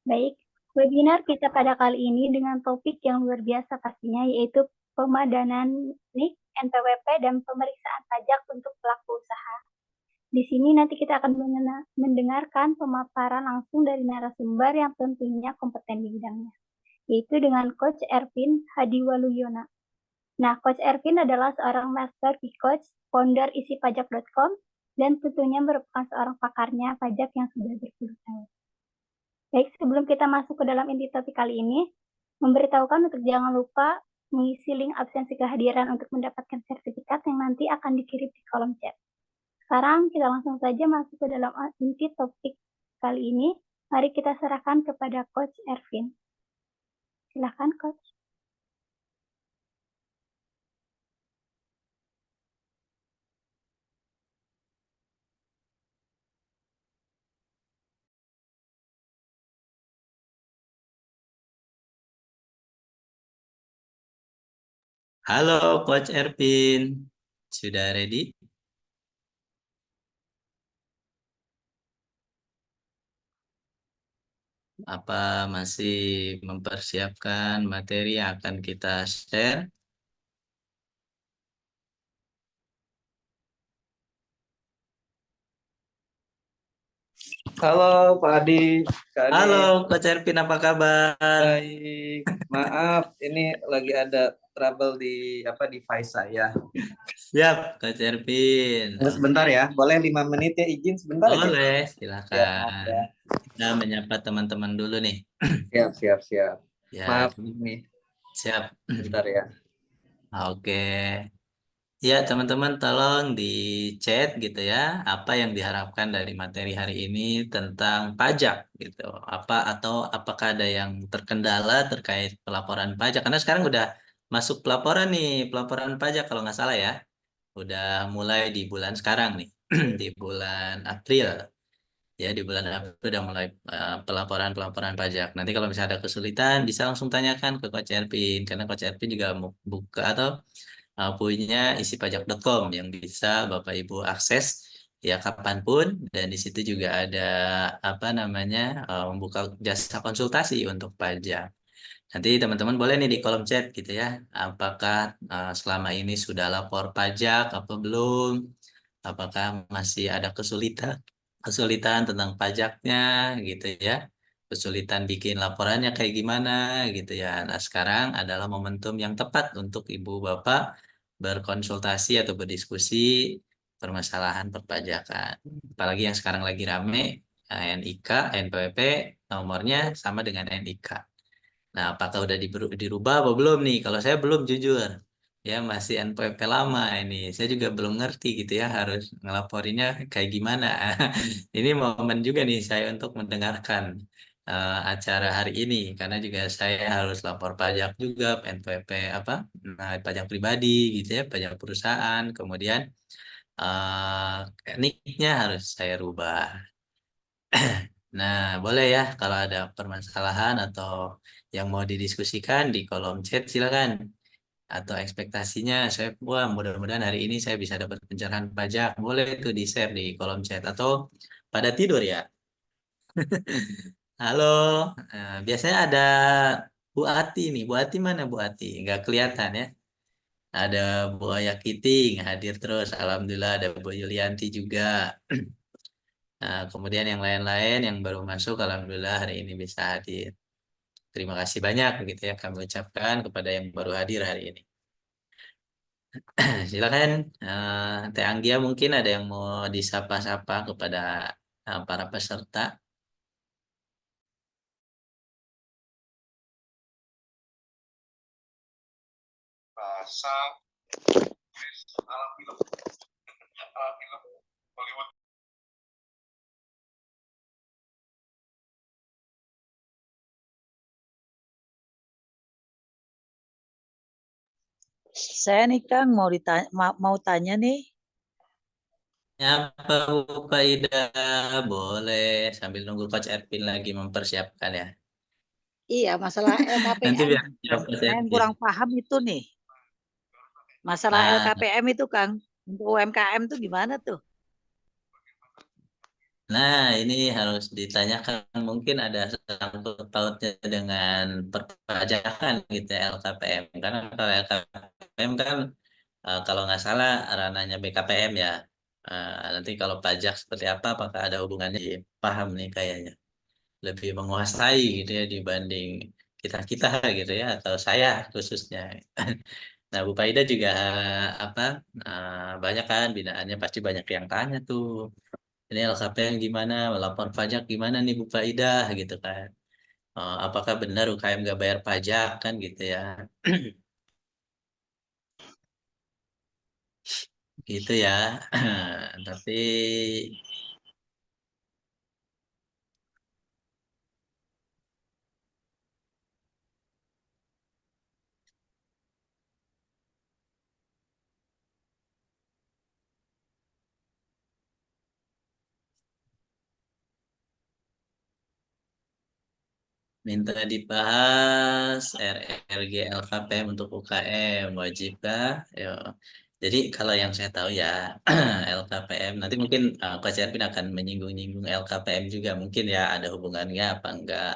Baik, webinar kita pada kali ini dengan topik yang luar biasa pastinya, yaitu pemadanan NIK, NPWP, dan pemeriksaan pajak untuk pelaku usaha. Di sini nanti kita akan mendengarkan pemaparan langsung dari narasumber yang tentunya kompeten di bidangnya, yaitu dengan Coach Ervin Hadiwaluyona. Nah, Coach Ervin adalah seorang master key coach, founder isipajak.com, dan tentunya merupakan seorang pakarnya pajak yang sudah berpuluh tahun. Baik, sebelum kita masuk ke dalam inti topik kali ini, memberitahukan untuk jangan lupa mengisi link absensi kehadiran untuk mendapatkan sertifikat yang nanti akan dikirim di kolom chat. Sekarang kita langsung saja masuk ke dalam inti topik kali ini. Mari kita serahkan kepada Coach Ervin. Silakan, Coach. Halo Coach Ervin, sudah ready? Apa masih mempersiapkan materi yang akan kita share? Halo Pak Adi, Kak Adi. Halo Coach Ervin, apa kabar? Baik, maaf ini lagi ada trouble di device saya. Siap Coach Ervin. Sebentar ya, boleh 5 menit ya, izin sebentar aja. Boleh, Ya, maaf silakan. ya. Kita menyapa teman-teman dulu nih. Siap. Ya, Maaf nih, siap. sebentar ya. Oke. Ya, teman-teman tolong di chat gitu ya, apa yang diharapkan dari materi hari ini tentang pajak gitu. Apakah ada yang terkendala terkait pelaporan pajak? Karena sekarang udah masuk pelaporan nih, pelaporan pajak kalau nggak salah ya. Udah mulai di bulan sekarang nih, di bulan April. Ya, di bulan April udah mulai pelaporan pajak. Nanti kalau misalnya ada kesulitan, bisa langsung tanyakan ke Coach Ervin, karena Coach Ervin juga mau buka atau punya isipajak.com yang bisa Bapak Ibu akses ya kapanpun, dan di situ juga ada apa namanya membuka jasa konsultasi untuk pajak. Nanti teman-teman boleh nih di kolom chat gitu ya, apakah selama ini sudah lapor pajak apa belum, apakah masih ada kesulitan kesulitan tentang pajaknya gitu ya, kesulitan bikin laporannya kayak gimana gitu ya. Nah, sekarang adalah momentum yang tepat untuk Ibu Bapak berkonsultasi atau berdiskusi permasalahan perpajakan. Apalagi yang sekarang lagi rame, NIK, NPWP, nomornya sama dengan NIK. Nah, apakah udah dirubah apa belum nih? Kalau saya belum jujur. Ya, masih NPWP lama ini. Saya juga belum ngerti gitu ya, harus ngelaporinnya kayak gimana. Ini momen juga nih saya untuk mendengarkan acara hari ini. Karena juga saya harus lapor pajak juga, NPWP apa, nah, pajak pribadi gitu ya, pajak perusahaan. Kemudian NIK-nya harus saya rubah. Nah, boleh ya kalau ada permasalahan atau yang mau didiskusikan di kolom chat silakan. Atau ekspektasinya saya wah mudah-mudahan hari ini saya bisa dapat pencerahan pajak. Boleh tuh di-share di kolom chat atau pada tidur ya. Halo, biasanya ada Bu Ati nih. Bu Ati mana Bu Ati? Nggak kelihatan ya. Ada Bu Aya Kiting hadir terus. Alhamdulillah ada Bu Yulianti juga. Nah, kemudian yang lain-lain yang baru masuk, alhamdulillah hari ini bisa hadir. Terima kasih banyak begitu ya kami ucapkan kepada yang baru hadir hari ini. Silakan Teh Anggia, mungkin ada yang mau disapa-sapa kepada para peserta. Bahasa ala film Hollywood. Saya nih Kang mau tanya nih. Apa Bu Ida? Boleh sambil nunggu Coach Ervin lagi mempersiapkan ya. Iya, masalah Nanti LKPM. biar siap Coach Saya yang Ervin. kurang paham itu nih. Masalah Nah, LKPM itu Kang. Untuk UMKM tuh gimana tuh? Nah, ini harus ditanyakan, mungkin ada sangkut pautnya dengan perpajakan gitu ya, LKPM. Karena kalau LKPM kan kalau nggak salah ranahnya BKPM ya. Nanti kalau pajak seperti apa, apakah ada hubungannya? Paham nih kayaknya. Lebih menguasai gitu ya dibanding kita-kita gitu ya, atau saya khususnya. Nah, Bu Faida juga apa banyak kan binaannya, pasti banyak yang tanya tuh. Ini LKPM gimana, melapor pajak gimana nih Bu Faidah gitu kan. Apakah benar UKM nggak bayar pajak kan gitu ya. Gitu ya. Tapi minta dibahas RRG LKPM untuk UKM wajibkah? Yo. Jadi kalau yang saya tahu ya LKPM nanti mungkin Coach Ervin akan menyinggung-nyinggung LKPM juga mungkin ya ada hubungannya apa enggak.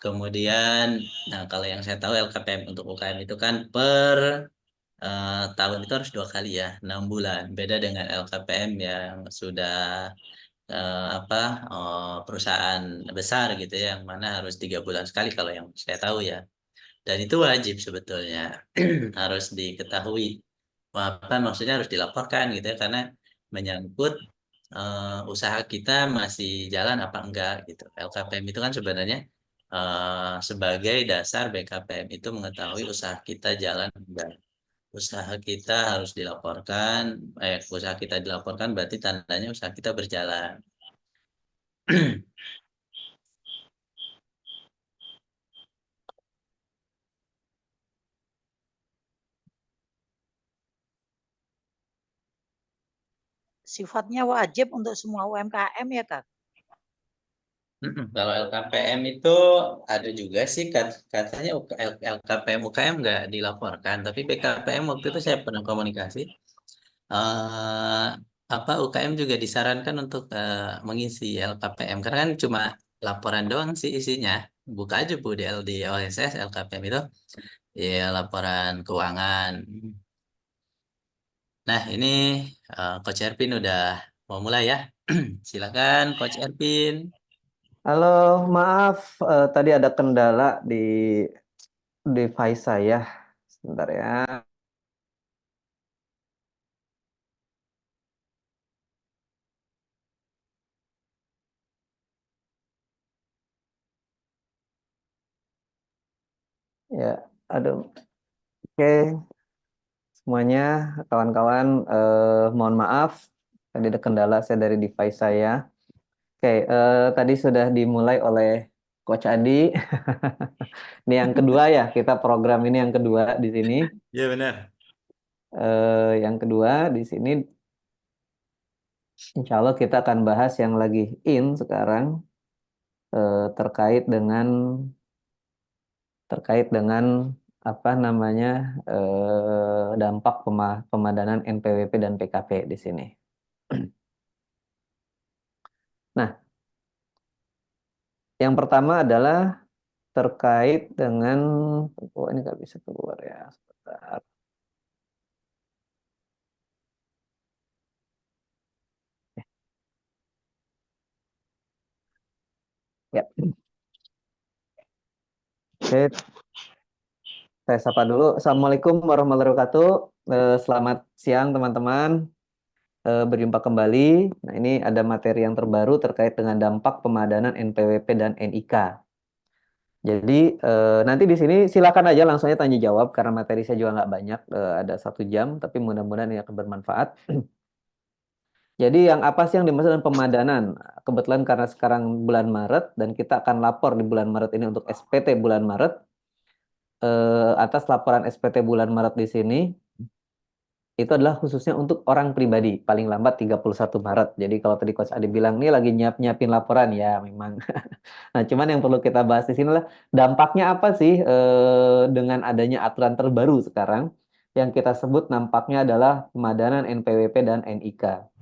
Kemudian nah kalau yang saya tahu LKPM untuk UKM itu kan per tahun itu harus 2 kali ya, 6 bulan. Beda dengan LKPM yang sudah apa perusahaan besar gitu ya, yang mana harus 3 bulan sekali kalau yang saya tahu ya. Dan itu wajib sebetulnya harus diketahui. Apa maksudnya harus dilaporkan gitu ya, karena menyangkut usaha kita masih jalan apa enggak gitu. LKPM itu kan sebenarnya sebagai dasar BKPM itu mengetahui usaha kita jalan enggak. Usaha kita harus dilaporkan, usaha kita dilaporkan berarti tandanya usaha kita berjalan. Sifatnya wajib untuk semua UMKM ya, Kak? Kalau LKPM itu ada juga sih katanya LKPM UKM nggak dilaporkan, tapi BKPM waktu itu saya pernah komunikasi. eh apa UKM juga disarankan untuk mengisi LKPM karena kan cuma laporan doang sih isinya. Buka aja Bu di OSS LKPM itu ya laporan keuangan. Nah, ini Coach Ervin udah mau mulai ya. Silakan Coach Ervin. Halo, maaf tadi ada kendala di device saya. Sebentar ya. Ya, aduh. Oke, semuanya kawan-kawan mohon maaf tadi ada kendala saya dari device saya. Oke, tadi sudah dimulai oleh Coach Adi. Ini yang kedua ya, kita program ini yang kedua di sini. Iya benar. Yang kedua di sini, insya Allah kita akan bahas yang lagi in sekarang terkait dengan apa namanya dampak pemadanan NPWP dan PKP di sini. Nah, yang pertama adalah terkait dengan, oh ini nggak bisa keluar ya, sebentar. Ya, oke, saya sapa dulu. Assalamualaikum warahmatullahi wabarakatuh. Selamat siang teman-teman. Berjumpa kembali. Nah, ini ada materi yang terbaru terkait dengan dampak pemadanan NPWP dan NIK. Jadi nanti di sini silakan aja langsung aja tanya jawab karena materi saya juga nggak banyak, ada 1 jam, tapi mudah-mudahan ini akan bermanfaat. Jadi yang apa sih yang dimaksud dengan pemadanan? Kebetulan karena sekarang bulan Maret dan kita akan lapor di bulan Maret ini untuk SPT bulan Maret. Atas laporan SPT bulan Maret di sini itu adalah khususnya untuk orang pribadi paling lambat 31 Maret. Jadi kalau tadi Coach Adi bilang nih lagi nyiapin laporan ya memang. Nah, cuman yang perlu kita bahas di sini adalah dampaknya apa sih dengan adanya aturan terbaru sekarang yang kita sebut nampaknya adalah pemadanan NPWP dan NIK.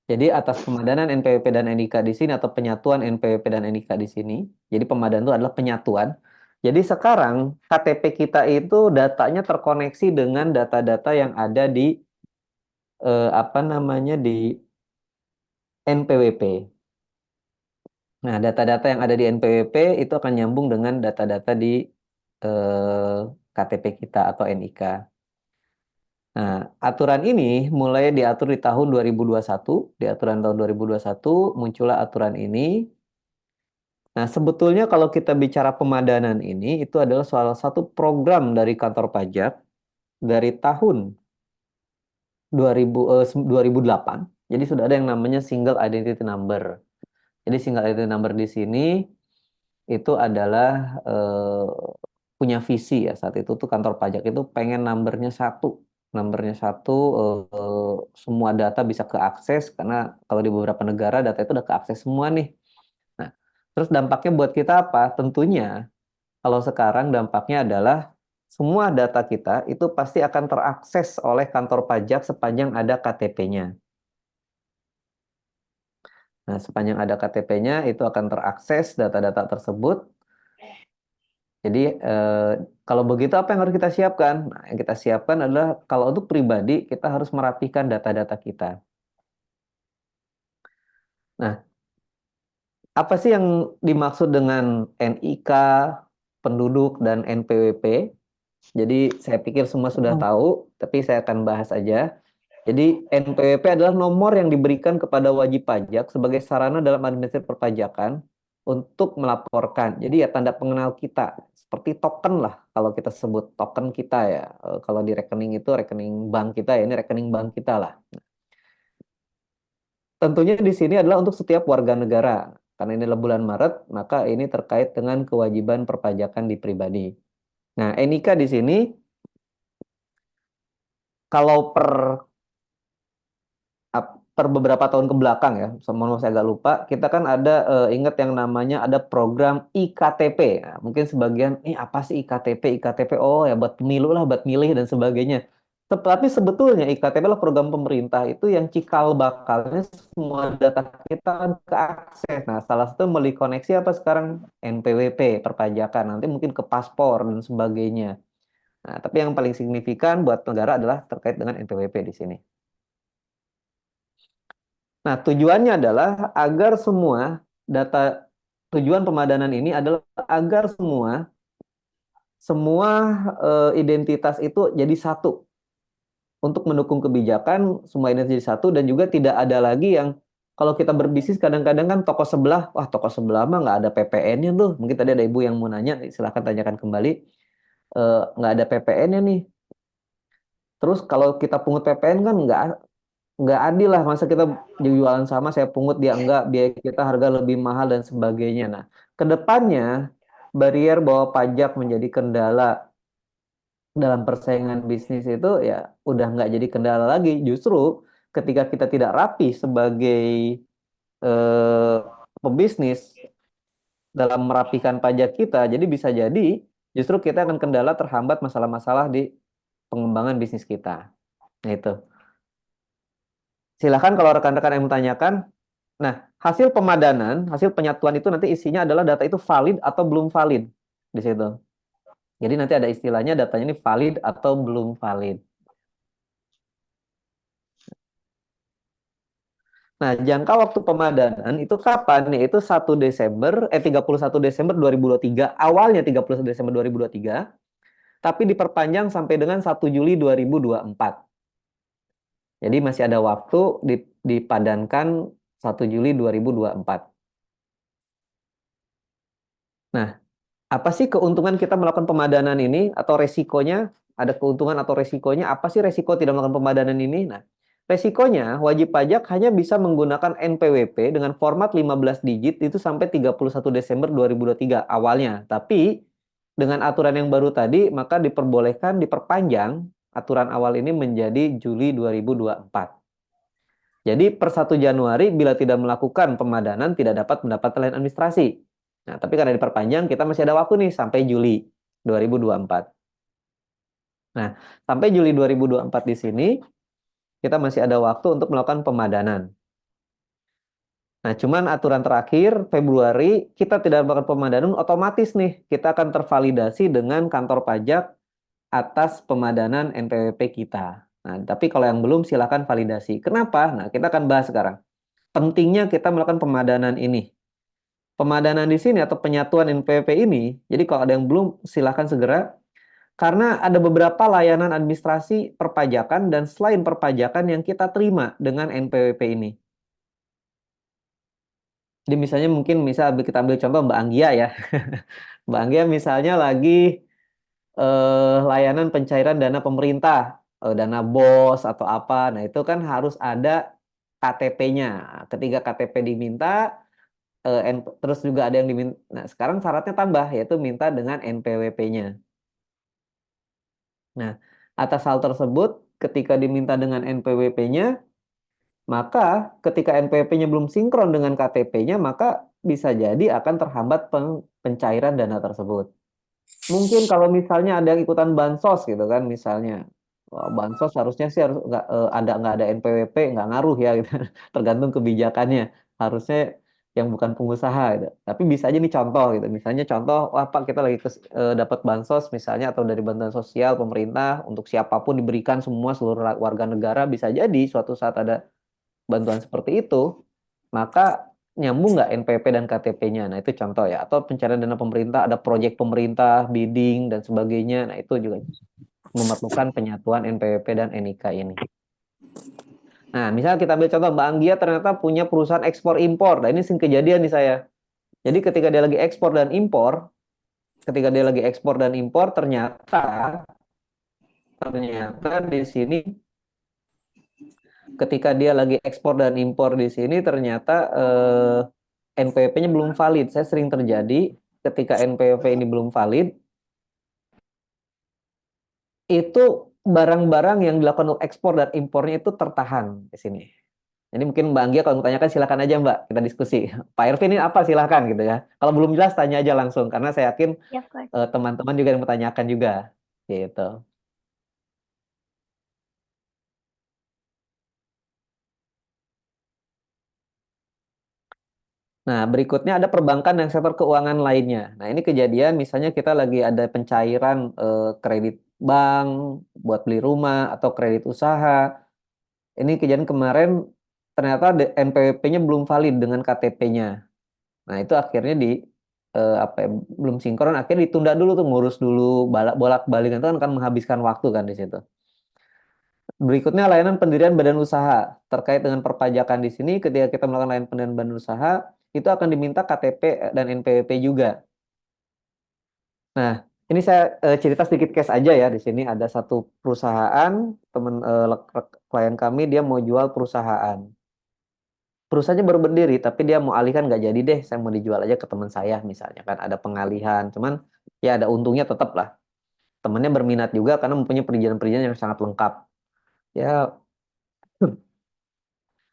Jadi atas pemadanan NPWP dan NIK di sini atau penyatuan NPWP dan NIK di sini. Jadi pemadanan itu adalah penyatuan. Jadi sekarang KTP kita itu datanya terkoneksi dengan data-data yang ada di di NPWP. Nah, data-data yang ada di NPWP itu akan nyambung dengan data-data di KTP kita atau NIK. Nah, aturan ini mulai diatur di tahun 2021. Di aturan tahun 2021 muncullah aturan ini. Nah, sebetulnya kalau kita bicara pemadanan ini, itu adalah salah satu program dari kantor pajak dari tahun 2008. Jadi sudah ada yang namanya Single Identity Number. Jadi Single Identity Number di sini itu adalah punya visi ya, saat itu tuh kantor pajak itu pengen numbernya satu, semua data bisa keakses, karena kalau di beberapa negara data itu udah keakses semua nih. Nah, terus dampaknya buat kita apa? Tentunya kalau sekarang dampaknya adalah semua data kita itu pasti akan terakses oleh kantor pajak sepanjang ada KTP-nya. Nah, sepanjang ada KTP-nya itu akan terakses data-data tersebut. Jadi kalau begitu apa yang harus kita siapkan? Nah, yang kita siapkan adalah kalau untuk pribadi kita harus merapikan data-data kita. Nah, apa sih yang dimaksud dengan NIK, penduduk, dan NPWP? Jadi saya pikir semua sudah tahu, tapi saya akan bahas aja. Jadi NPWP adalah nomor yang diberikan kepada wajib pajak sebagai sarana dalam administrasi perpajakan untuk melaporkan. Jadi ya tanda pengenal kita, seperti token lah kalau kita sebut token kita ya. Kalau di rekening itu rekening bank kita ya, ini rekening bank kita lah. Tentunya di sini adalah untuk setiap warga negara. Karena ini adalah bulan Maret, maka ini terkait dengan kewajiban perpajakan di pribadi. Nah, NIK di sini kalau per beberapa tahun ke belakang ya, mohon saya agak lupa, kita kan ada ingat yang namanya ada program IKTP. Nah, mungkin sebagian, apa sih IKTP? IKTP, oh ya buat pemilu lah, buat milih dan sebagainya. Tapi sebetulnya IKTP adalah program pemerintah itu yang cikal bakalnya semua data kita kan keakses. Nah, salah satu melalui koneksi apa sekarang? NPWP, perpajakan. Nanti mungkin ke paspor dan sebagainya. Nah, tapi yang paling signifikan buat negara adalah terkait dengan NPWP di sini. Nah, tujuannya adalah agar semua tujuan pemadanan ini adalah agar semua identitas itu jadi satu. Untuk mendukung kebijakan, semua identitas jadi satu, dan juga tidak ada lagi yang kalau kita berbisnis kadang-kadang kan toko sebelah, wah toko sebelah mah nggak ada PPN-nya tuh. Mungkin tadi ada ibu yang mau nanya, silahkan tanyakan kembali. Nggak ada PPN-nya nih. Terus kalau kita pungut PPN kan nggak adil lah, masa kita jualan sama saya pungut dia enggak, biaya kita harga lebih mahal dan sebagainya. Nah, kedepannya barier bahwa pajak menjadi kendala dalam persaingan bisnis itu ya udah nggak jadi kendala lagi. Justru ketika kita tidak rapi sebagai pebisnis dalam merapikan pajak kita, jadi bisa jadi justru kita akan kendala terhambat masalah-masalah di pengembangan bisnis kita. Nah, itu. Silakan kalau rekan-rekan yang menanyakan. Nah, hasil pemadanan, hasil penyatuan itu nanti isinya adalah data itu valid atau belum valid di situ. Jadi nanti ada istilahnya datanya ini valid atau belum valid. Nah, jangka waktu pemadanan itu kapan? Yaitu 31 Desember 2023, awalnya 31 Desember 2023, tapi diperpanjang sampai dengan 1 Juli 2024. Jadi masih ada waktu dipadankan 1 Juli 2024. Nah, apa sih keuntungan kita melakukan pemadanan ini atau resikonya? Ada keuntungan atau resikonya? Apa sih resiko tidak melakukan pemadanan ini? Nah, resikonya wajib pajak hanya bisa menggunakan NPWP dengan format 15 digit itu sampai 31 Desember 2023 awalnya. Tapi dengan aturan yang baru tadi maka diperpanjang aturan awal ini menjadi Juli 2024. Jadi per 1 Januari bila tidak melakukan pemadanan tidak dapat mendapat layanan administrasi. Nah, tapi karena diperpanjang, kita masih ada waktu nih sampai Juli 2024. Nah, sampai Juli 2024 di sini, kita masih ada waktu untuk melakukan pemadanan. Nah, cuman aturan terakhir Februari kita tidak melakukan pemadanan, otomatis nih kita akan tervalidasi dengan kantor pajak atas pemadanan NPWP kita. Nah, tapi kalau yang belum silakan validasi. Kenapa? Nah, kita akan bahas sekarang. Pentingnya kita melakukan pemadanan ini. Pemadanan di sini atau penyatuan NPWP ini, jadi kalau ada yang belum silakan segera karena ada beberapa layanan administrasi perpajakan dan selain perpajakan yang kita terima dengan NPWP ini. Jadi misalnya mungkin kita ambil contoh Mbak Anggia ya. Mbak Anggia misalnya lagi layanan pencairan dana pemerintah, dana BOS atau apa. Nah, itu kan harus ada KTP-nya. Ketika KTP diminta, terus juga ada yang diminta. Nah, sekarang syaratnya tambah, yaitu minta dengan NPWP-nya. Nah, atas hal tersebut, ketika diminta dengan NPWP-nya, maka ketika NPWP-nya belum sinkron dengan KTP-nya, maka bisa jadi akan terhambat pencairan dana tersebut. Mungkin kalau misalnya ada yang ikutan bansos gitu kan, misalnya wah, bansos harusnya sih harus nggak ada NPWP nggak ngaruh ya gitu. Tergantung kebijakannya. Harusnya yang bukan pengusaha gitu. Tapi bisa aja nih contoh gitu. Misalnya contoh, wah Pak kita lagi dapat bansos misalnya atau dari bantuan sosial pemerintah untuk siapapun diberikan semua seluruh warga negara, bisa jadi suatu saat ada bantuan seperti itu, maka nyambung nggak NPWP dan KTP-nya. Nah, itu contoh ya. Atau pencarian dana pemerintah, ada proyek pemerintah, bidding, dan sebagainya. Nah, itu juga memerlukan penyatuan NPWP dan NIK ini. Nah, misalnya kita ambil contoh, Mbak Anggia ternyata punya perusahaan ekspor-impor. Nah, ini sering kejadian nih saya. Jadi ketika dia lagi ekspor dan impor, ternyata di sini ketika dia lagi ekspor dan impor di sini ternyata NPWP-nya belum valid. Saya sering terjadi ketika NPWP ini belum valid, itu barang-barang yang dilakukan untuk ekspor dan impornya itu tertahan di sini. Jadi mungkin Mbak Anggia kalau mau tanyakan silakan aja Mbak, kita diskusi. Pak Irvin ini apa silakan gitu ya. Kalau belum jelas tanya aja langsung karena saya yakin Ya, Coach. teman-teman juga yang bertanyakan juga gitu. Nah, berikutnya ada perbankan dan sektor keuangan lainnya. Nah, ini kejadian misalnya kita lagi ada pencairan kredit bank buat beli rumah atau kredit usaha. Ini kejadian kemarin ternyata NPWP-nya belum valid dengan KTP-nya. Nah, itu akhirnya apa ya, belum sinkron, akhirnya ditunda dulu tuh ngurus dulu bolak-balik itu kan akan menghabiskan waktu kan di situ. Berikutnya layanan pendirian badan usaha. Terkait dengan perpajakan di sini, ketika kita melakukan layanan pendirian badan usaha, itu akan diminta KTP dan NPWP juga. Nah, ini saya cerita sedikit case aja ya. Di sini ada satu perusahaan, klien kami, dia mau jual perusahaan. Perusahaannya baru berdiri, tapi dia mau alihkan nggak jadi deh, saya mau dijual aja ke teman saya misalnya kan. Ada pengalihan, cuman ya ada untungnya tetap lah. Temannya berminat juga karena mempunyai perizinan-perizinan yang sangat lengkap. Ya,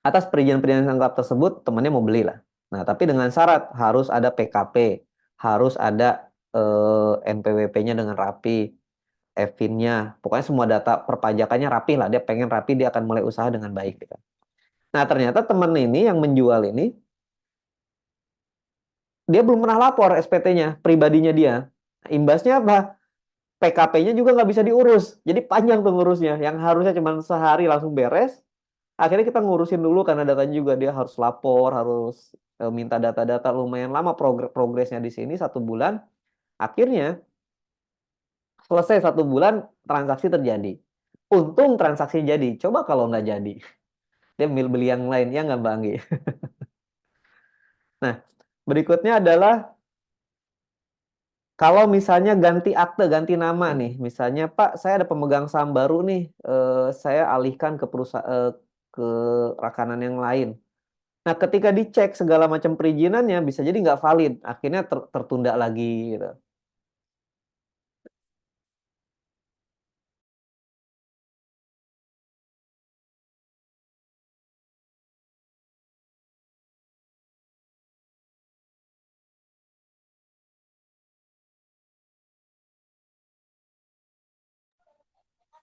atas perizinan-perizinan lengkap tersebut, temannya mau beli lah. Nah, tapi dengan syarat harus ada PKP, harus ada NPWP-nya dengan rapi, EVIN-nya, pokoknya semua data perpajakannya rapi lah. Dia pengen rapi, dia akan mulai usaha dengan baik. Gitu. Nah, ternyata teman ini yang menjual ini, dia belum pernah lapor SPT-nya, pribadinya dia. Imbasnya apa? PKP-nya juga nggak bisa diurus. Jadi panjang tuh ngurusnya. Yang harusnya cuma sehari langsung beres, akhirnya kita ngurusin dulu karena datanya juga dia harus lapor, harus minta data-data lumayan lama progresnya di sini 1 bulan. Akhirnya selesai 1 bulan transaksi terjadi. Untung transaksi jadi. Coba kalau nggak jadi, dia beli yang lain ya nggak Mbak Anggi? Nah, berikutnya adalah kalau misalnya ganti akte, ganti nama nih, misalnya Pak, saya ada pemegang saham baru nih, saya alihkan ke perusahaan ke rekanan yang lain. Nah, ketika dicek segala macam perizinannya bisa jadi nggak valid, akhirnya tertunda lagi gitu.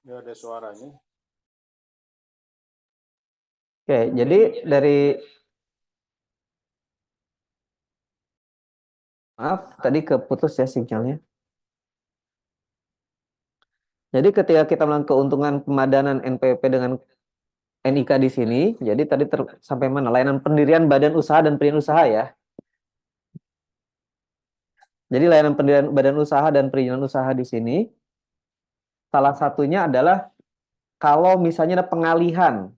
Ya ada suaranya. Oke, jadi dari Maaf, tadi keputus ya sinyalnya. Jadi ketika kita melakukan keuntungan pemadanan NPWP dengan NIK di sini, jadi tadi sampai mana? Layanan pendirian badan usaha dan perizinan usaha ya. Jadi layanan pendirian badan usaha dan perizinan usaha di sini, salah satunya adalah kalau misalnya ada pengalihan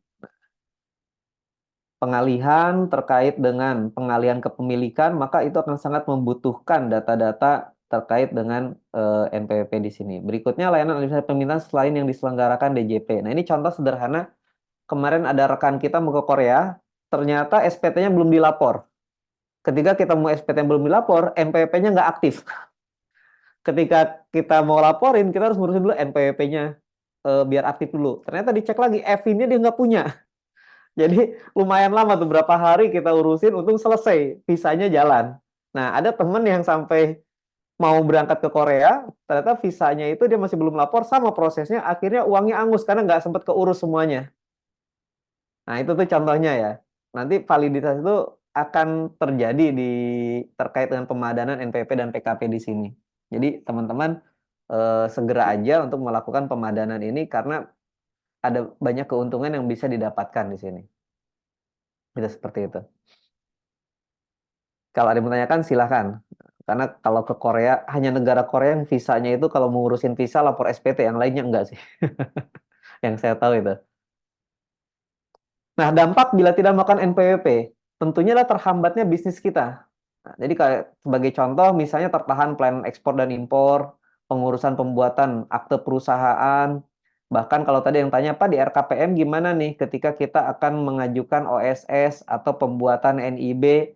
terkait dengan pengalihan kepemilikan, maka itu akan sangat membutuhkan data-data terkait dengan NPWP di sini. Berikutnya layanan administrasi permintaan selain yang diselenggarakan DJP. Nah, ini contoh sederhana. Kemarin ada rekan kita mau ke Korea, ternyata SPT-nya belum dilapor. Ketika kita mau SPT yang belum dilapor, NPWP-nya nggak aktif. Ketika kita mau laporin, kita harus ngurusin dulu NPWP-nya biar aktif dulu. Ternyata dicek lagi, FIN-nya dia nggak punya. Jadi lumayan lama tuh, berapa hari kita urusin, untung selesai, visanya jalan. Nah, ada temen yang sampai mau berangkat ke Korea, ternyata visanya itu dia masih belum lapor, sama prosesnya, akhirnya uangnya angus karena nggak sempat keurus semuanya. Nah, itu tuh contohnya ya. Nanti validitas itu akan terjadi terkait dengan pemadanan NPWP dan PKP di sini. Jadi teman-teman segera aja untuk melakukan pemadanan ini karena ada banyak keuntungan yang bisa didapatkan di sini. Itu seperti itu. Kalau ada yang menanyakan silahkan. Karena kalau ke Korea, hanya negara Korea yang visanya itu kalau mau ngurusin visa lapor SPT, yang lainnya enggak sih. Yang saya tahu itu. Nah, dampak bila tidak melakukan NPWP, tentunya adalah terhambatnya bisnis kita. Nah, jadi kayak sebagai contoh, misalnya tertahan pelayanan ekspor dan impor, pengurusan pembuatan akte perusahaan, bahkan kalau tadi yang tanya, Pak, di RKPM gimana nih ketika kita akan mengajukan OSS atau pembuatan NIB,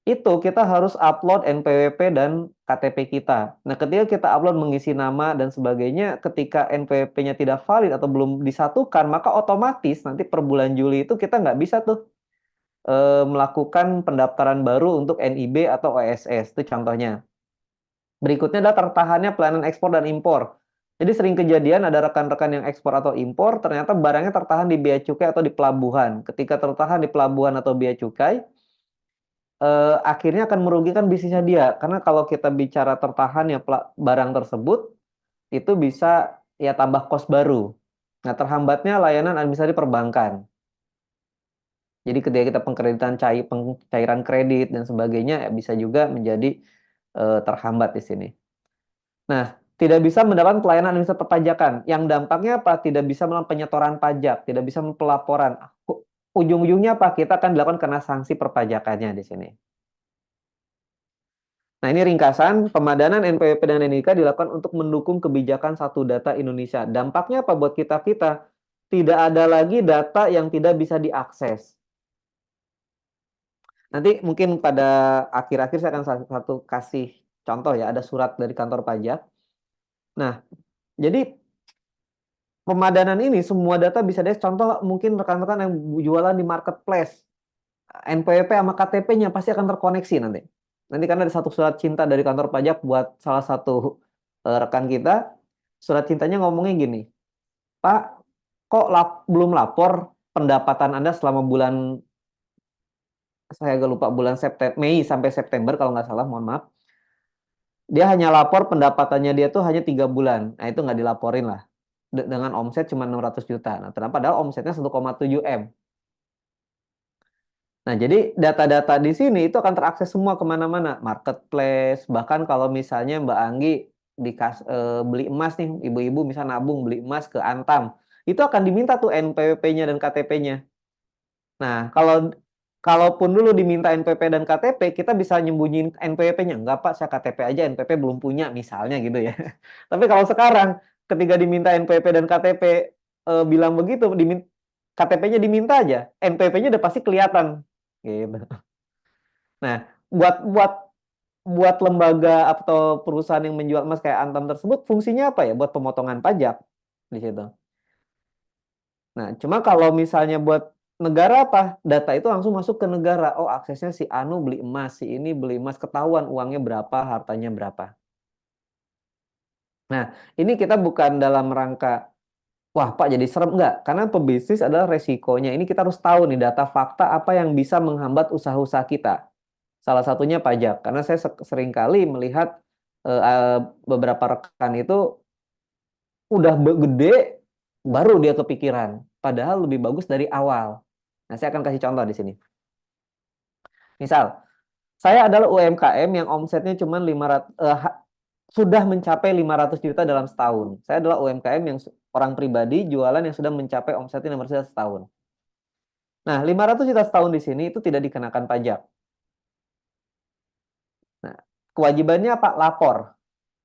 itu kita harus upload NPWP dan KTP kita. Nah, ketika kita upload mengisi nama dan sebagainya, ketika NPWP-nya tidak valid atau belum disatukan, maka otomatis nanti per bulan Juli itu kita nggak bisa tuh melakukan pendaftaran baru untuk NIB atau OSS. Itu contohnya. Berikutnya adalah tertahannya pelayanan ekspor dan impor. Jadi sering kejadian ada rekan-rekan yang ekspor atau impor, ternyata barangnya tertahan di bea cukai atau di pelabuhan. Ketika tertahan di pelabuhan atau bea cukai, akhirnya akan merugikan bisnisnya dia. Karena kalau kita bicara tertahan ya barang tersebut, itu bisa ya tambah kos baru. Nah, terhambatnya layanan administrasi perbankan. Jadi ketika kita pengkreditan pencairan kredit dan sebagainya, ya bisa juga menjadi terhambat di sini. Nah, tidak bisa mendapatkan pelayanan administrasi perpajakan. Yang dampaknya apa? Tidak bisa melakukan penyetoran pajak, tidak bisa pelaporan. Ujung-ujungnya apa? Kita akan dilakukan kena sanksi perpajakannya di sini. Nah, ini ringkasan, pemadanan NPWP dan NIK dilakukan untuk mendukung kebijakan satu data Indonesia. Dampaknya apa buat kita-kita? Tidak ada lagi data yang tidak bisa diakses. Nanti mungkin pada akhir-akhir saya akan kasih contoh ya, ada surat dari kantor pajak. Nah, jadi pemadanan ini semua data bisa deh, contoh mungkin rekan-rekan yang jualan di marketplace, NPWP sama KTP-nya pasti akan terkoneksi nanti. Nanti karena ada satu surat cinta dari kantor pajak buat salah satu rekan kita, surat cintanya ngomongnya gini, Pak, kok belum lapor pendapatan Anda selama bulan, saya agak lupa, bulan Mei sampai September kalau nggak salah, mohon maaf. Dia hanya lapor pendapatannya dia tuh hanya 3 bulan. Nah, itu nggak dilaporin lah. Dengan omset cuma 600 juta. Nah, padahal omsetnya 1,7 M. Nah, jadi data-data di sini itu akan terakses semua kemana-mana. Marketplace, bahkan kalau misalnya Mbak Anggi beli emas nih, ibu-ibu misalnya nabung beli emas ke Antam, itu akan diminta tuh NPWP-nya dan KTP-nya. Nah, kalaupun dulu diminta NPWP dan KTP, kita bisa nyembunyiin NPWP-nya. Enggak, Pak, saya KTP aja, NPWP belum punya, misalnya gitu ya. Tapi kalau sekarang, ketika diminta NPWP dan KTP, bilang begitu, KTP-nya diminta aja, NPWP-nya udah pasti kelihatan. Gitu. Nah, buat lembaga atau perusahaan yang menjual emas kayak Antam tersebut, fungsinya apa ya? Buat pemotongan pajak di situ. Nah, cuma kalau misalnya buat negara apa? Data itu langsung masuk ke negara. Oh, aksesnya si Anu beli emas, si ini beli emas, ketahuan uangnya berapa, hartanya berapa. Nah, ini kita bukan dalam rangka, wah Pak jadi serem, enggak. Karena pebisnis adalah resikonya. Ini kita harus tahu nih data fakta apa yang bisa menghambat usaha-usaha kita. Salah satunya pajak, karena saya seringkali melihat beberapa rekan itu udah gede baru dia kepikiran, padahal lebih bagus dari awal. Nah, saya akan kasih contoh di sini. Misal, saya adalah UMKM yang omsetnya cuma 500 sudah mencapai 500 juta dalam setahun. Saya adalah UMKM yang orang pribadi jualan yang sudah mencapai omsetnya 500 juta setahun. Nah, 500 juta setahun di sini itu tidak dikenakan pajak. Nah, kewajibannya apa? Lapor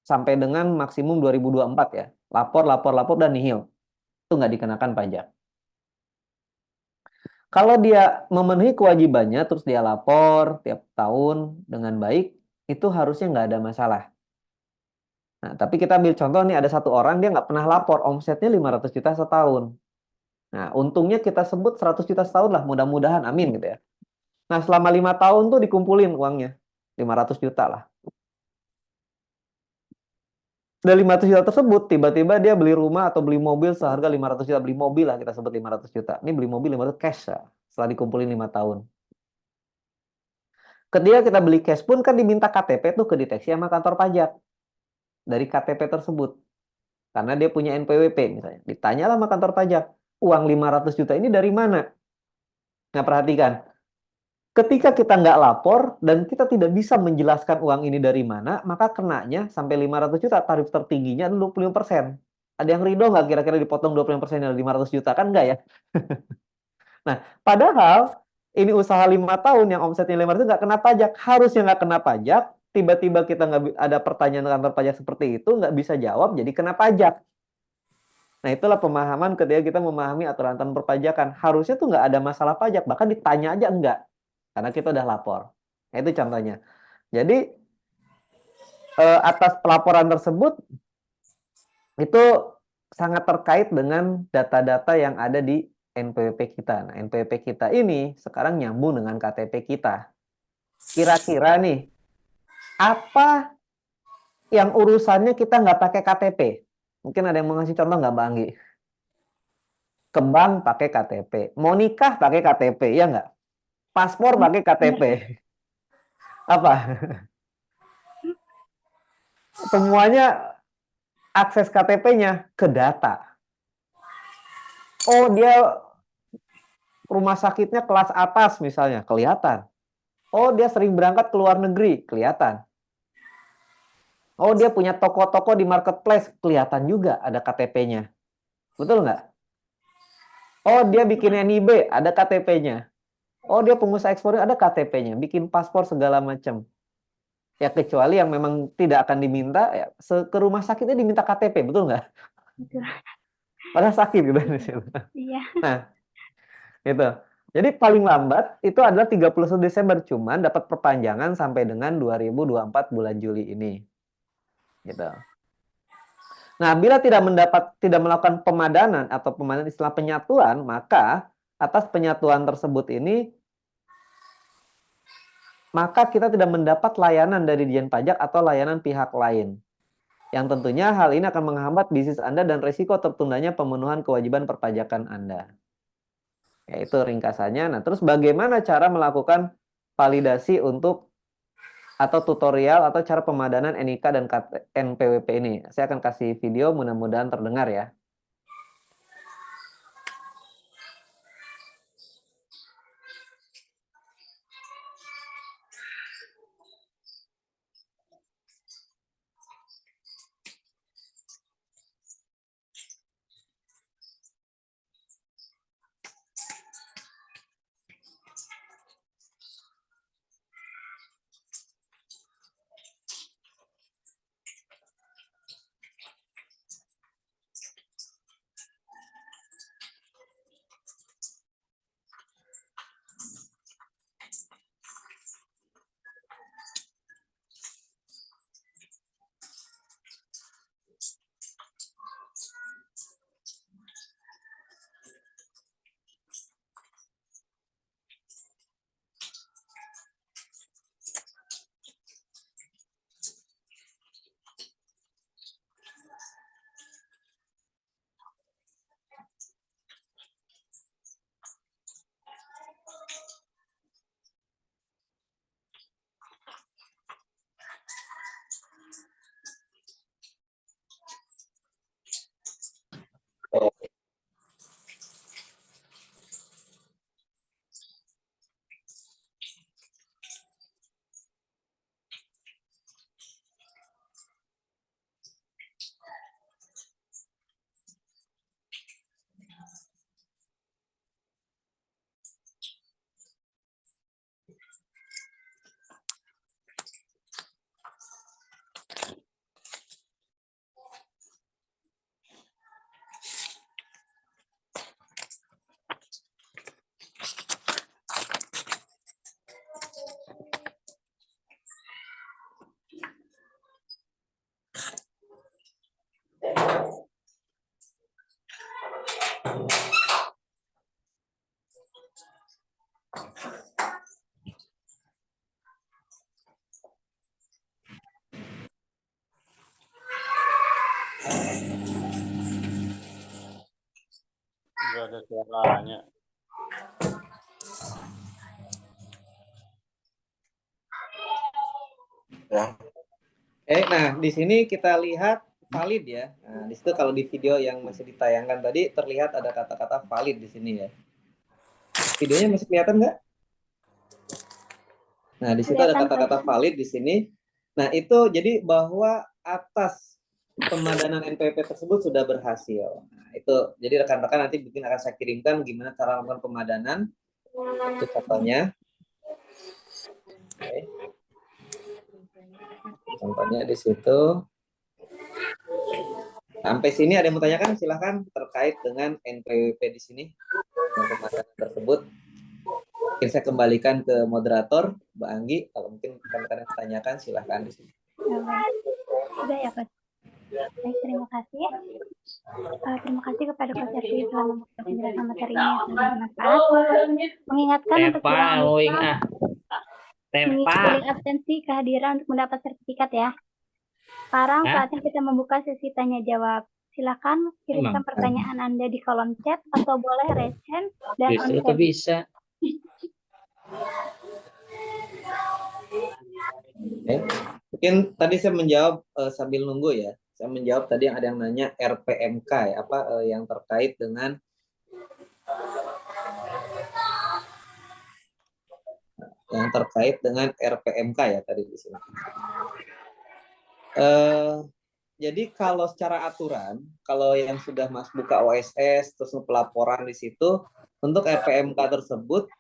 sampai dengan maksimum 2024 ya. Lapor dan nihil. Itu nggak dikenakan pajak. Kalau dia memenuhi kewajibannya terus dia lapor tiap tahun dengan baik, itu harusnya nggak ada masalah. Nah, tapi kita ambil contoh nih, ada satu orang dia nggak pernah lapor, omsetnya 500 juta setahun. Nah, untungnya kita sebut 100 juta setahun lah, mudah-mudahan, amin gitu ya. Nah, selama 5 tahun tuh dikumpulin uangnya, 500 juta lah. Dari 500 juta tersebut, tiba-tiba dia beli rumah atau beli mobil seharga 500 juta, beli mobil lah, kita sebut 500 juta. Ini beli mobil 500 cash ya, setelah dikumpulin 5 tahun. Ketika kita beli cash pun kan diminta KTP tuh kedeteksi sama kantor pajak dari KTP tersebut. Karena dia punya NPWP misalnya. Ditanyalah sama kantor pajak, uang 500 juta ini dari mana? Nah, perhatikan. Ketika kita nggak lapor dan kita tidak bisa menjelaskan uang ini dari mana, maka kenanya sampai 500 juta, tarif tertingginya 25%. Ada yang ridho nggak kira-kira dipotong 25% dari 500 juta? Kan nggak ya? Nah, padahal ini usaha 5 tahun yang omsetnya 500 nggak kena pajak. Harusnya nggak kena pajak, tiba-tiba kita nggak ada pertanyaan kantor pajak seperti itu, nggak bisa jawab, jadi kena pajak. Nah, itulah pemahaman ketika kita memahami aturan perpajakan. Harusnya tuh nggak ada masalah pajak, bahkan ditanya aja enggak. Karena kita udah lapor. Nah, itu contohnya. Jadi, atas pelaporan tersebut, itu sangat terkait dengan data-data yang ada di NPWP kita. Nah, NPWP kita ini sekarang nyambung dengan KTP kita. Kira-kira nih, apa yang urusannya kita nggak pakai KTP? Mungkin ada yang mau ngasih contoh nggak, Mbak Anggi? Ke bank pakai KTP. Mau nikah pakai KTP, ya nggak? Paspor pakai KTP. Apa? Semuanya akses KTP-nya ke data. Oh, dia rumah sakitnya kelas atas misalnya, kelihatan. Oh, dia sering berangkat ke luar negeri, kelihatan. Oh, dia punya toko-toko di marketplace, kelihatan juga ada KTP-nya. Betul nggak? Oh, dia bikin NIB, ada KTP-nya. Oh, dia pengusaha ekspor, ada KTP-nya. Bikin paspor segala macam. Ya, kecuali yang memang tidak akan diminta, ya, ke rumah sakitnya diminta KTP, betul nggak? Betul. Padahal sakit gitu. Iya. Nah, itu. Jadi paling lambat itu adalah 31 Desember, cuman dapat perpanjangan sampai dengan 2024 bulan Juli ini. Gitu. Nah, bila tidak melakukan pemadanan atau pemadanan istilah penyatuan, maka atas penyatuan tersebut ini maka kita tidak mendapat layanan dari Dijen Pajak atau layanan pihak lain. Yang tentunya hal ini akan menghambat bisnis Anda dan risiko tertundanya pemenuhan kewajiban perpajakan Anda. Yaitu ringkasannya. Nah, terus bagaimana cara melakukan validasi untuk atau tutorial atau cara pemadanan NIK dan NPWP ini? Saya akan kasih video, mudah-mudahan terdengar ya. ada suaranya. Nah di sini kita lihat valid ya. Nah, di situ kalau di video yang masih ditayangkan tadi terlihat ada kata-kata valid di sini ya. Videonya masih kelihatan nggak? Nah, di situ ada kata-kata valid di sini. Nah, itu jadi bahwa atas pemadanan NPWP tersebut sudah berhasil. Nah, itu jadi rekan-rekan nanti mungkin akan saya kirimkan gimana cara melakukan pemadanan. Itu contohnya. Oke. Contohnya di situ. Sampai sini ada yang mau tanyakan? Silahkan terkait dengan NPWP di sini. Dengan pemadanan tersebut. Mungkin saya kembalikan ke moderator, Mbak Anggi. Kalau mungkin rekan-rekan yang tanyakan, silahkan di sini. Sudah ya, Coach. Baik, terima kasih. Terima kasih kepada Coach Ervi telah membuka penjelasan materi ini yang sangat bermanfaat. Mengingatkan untuk jangan lupa mengisi link absensi kehadiran untuk mendapat sertifikat ya. Sekarang saatnya kita membuka sesi tanya jawab. Silakan kirimkan pertanyaan Anda di kolom chat atau boleh raise hand dan on cam. Bisa. Mungkin tadi saya menjawab sambil nunggu ya. Saya menjawab tadi ada yang nanya RPMK ya, apa yang terkait dengan RPMK ya tadi di sini. Jadi kalau secara aturan, kalau yang sudah buka OSS terus pelaporan di situ untuk RPMK tersebut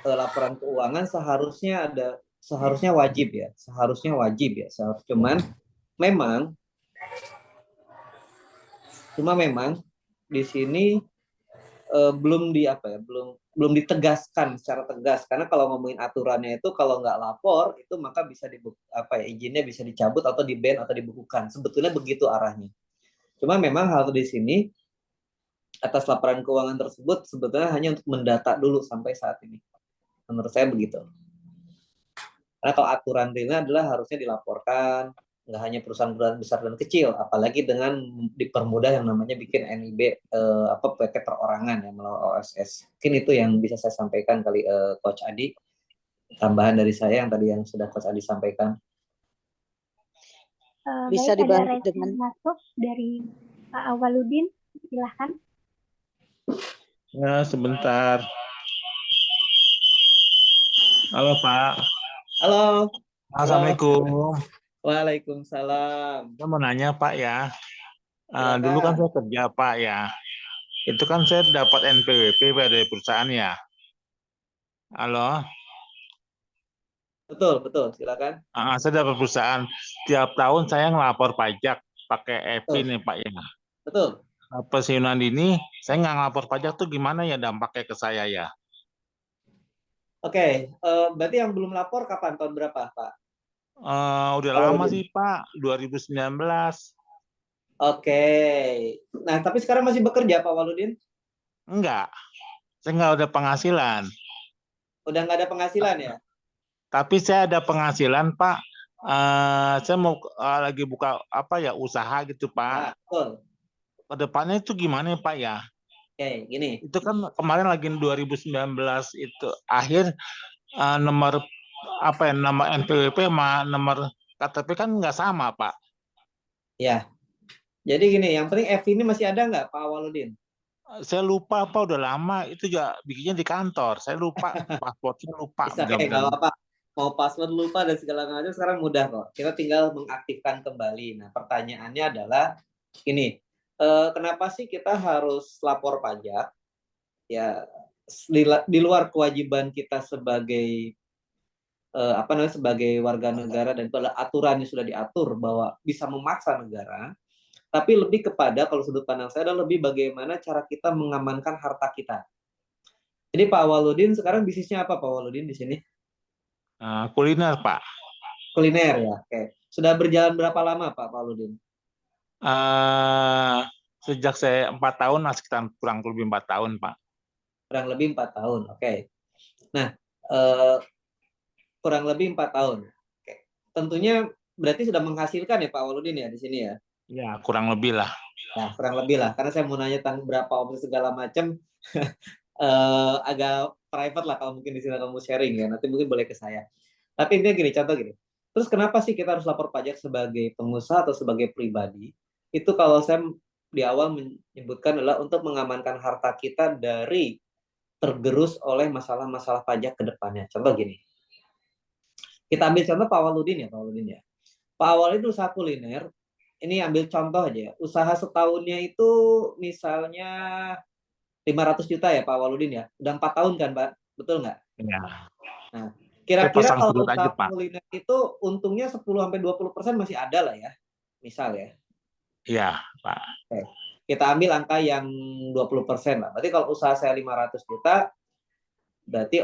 laporan keuangan seharusnya wajib ya, cuman memang di sini belum ditegaskan secara tegas, karena kalau ngomongin aturannya itu kalau nggak lapor itu maka bisa izinnya bisa dicabut atau di-ban atau dibukukan, sebetulnya begitu arahnya. Cuma memang hal di sini atas laporan keuangan tersebut sebetulnya hanya untuk mendata dulu sampai saat ini. Menurut saya begitu. Karena kalau aturan realnya adalah harusnya dilaporkan, nggak hanya perusahaan-perusahaan besar dan kecil, apalagi dengan dipermudah yang namanya bikin NIB paket perorangan ya melalui OSS. Mungkin itu yang bisa saya sampaikan kali Coach Adi. Tambahan dari saya yang tadi yang sudah Coach Adi sampaikan. Bisa baik, dibantu ada dengan masuk dari Pak Awaludin, silahkan. Ya, sebentar. Halo, Pak. Halo. Assalamualaikum. Waalaikumsalam. Saya mau nanya, Pak ya. Dulu kan saya kerja, Pak ya. Itu kan saya dapat NPWP dari perusahaan ya. Halo. Betul, silakan. Saya dapat perusahaan. Tiap tahun saya ngelapor pajak pakai EPI nih, Pak ya. Betul. Pensiunan dini, saya nggak ngelapor pajak tuh gimana ya dampaknya ke saya ya? Oke, berarti yang belum lapor kapan? Tahun berapa, Pak? Udah lama sih, Pak. 2019. Oke. Nah, tapi sekarang masih bekerja, Pak Waludin? Enggak. Saya nggak ada penghasilan. Udah nggak ada penghasilan ya? Tapi saya ada penghasilan, Pak. Saya mau lagi buka usaha gitu, Pak. Betul. Kedepannya itu gimana, Pak ya? Oke, gini. Itu kan kemarin lagi 2019 itu akhir nomor NPWP sama nomor KTP kan nggak sama, Pak. Ya. Jadi gini, yang penting F ini masih ada nggak, Pak Waludin? Saya lupa, Pak, udah lama. Itu juga bikinnya di kantor. Saya lupa, pasportnya lupa. Bisa, nggak apa-apa. Mau password lupa dan segala macam sekarang mudah kok. Kita tinggal mengaktifkan kembali. Nah, pertanyaannya adalah ini, kenapa sih kita harus lapor pajak? Ya, di luar kewajiban kita sebagai sebagai warga negara, dan itu adalah aturan yang sudah diatur bahwa bisa memaksa negara, tapi lebih kepada kalau sudut pandang saya adalah lebih bagaimana cara kita mengamankan harta kita. Jadi Pak Waludin sekarang bisnisnya apa, Pak Waludin di sini? Kuliner, Pak. Kuliner ya. Oke. Sudah berjalan berapa lama, Pak Waludin? Sejak saya 4 tahun, sekitar kurang lebih 4 tahun, Pak. Kurang lebih 4 tahun. Oke. Nah, kurang lebih 4 tahun. Oke. Tentunya berarti sudah menghasilkan ya Pak Waludin ya di sini ya. Ya, kurang lebih lah. Nah, kurang lebih lah. Karena saya mau nanya tentang berapa omset segala macam, agak private lah kalau mungkin di sini kamu sharing ya. Nanti mungkin boleh ke saya. Tapi intinya gini, contoh gini. Terus kenapa sih kita harus lapor pajak sebagai pengusaha atau sebagai pribadi? Itu kalau saya di awal menyebutkan adalah untuk mengamankan harta kita dari tergerus oleh masalah-masalah pajak ke depannya. Contoh gini. Kita ambil contoh Pak Waludin ya, Pak Waludin ya. Pak Waludin usaha kuliner, ini ambil contoh aja ya. Usaha setahunnya itu misalnya 500 juta ya Pak Waludin ya. Udah 4 tahun kan Pak? Betul nggak? Ya. Nah, Saya kira-kira pasang kalau surut aja, usaha Pak. kuliner itu untungnya 10-20% masih ada lah ya. Misal ya. Iya, Pak. Oke. Kita ambil angka yang 20% lah. Berarti kalau usaha saya 500 juta, berarti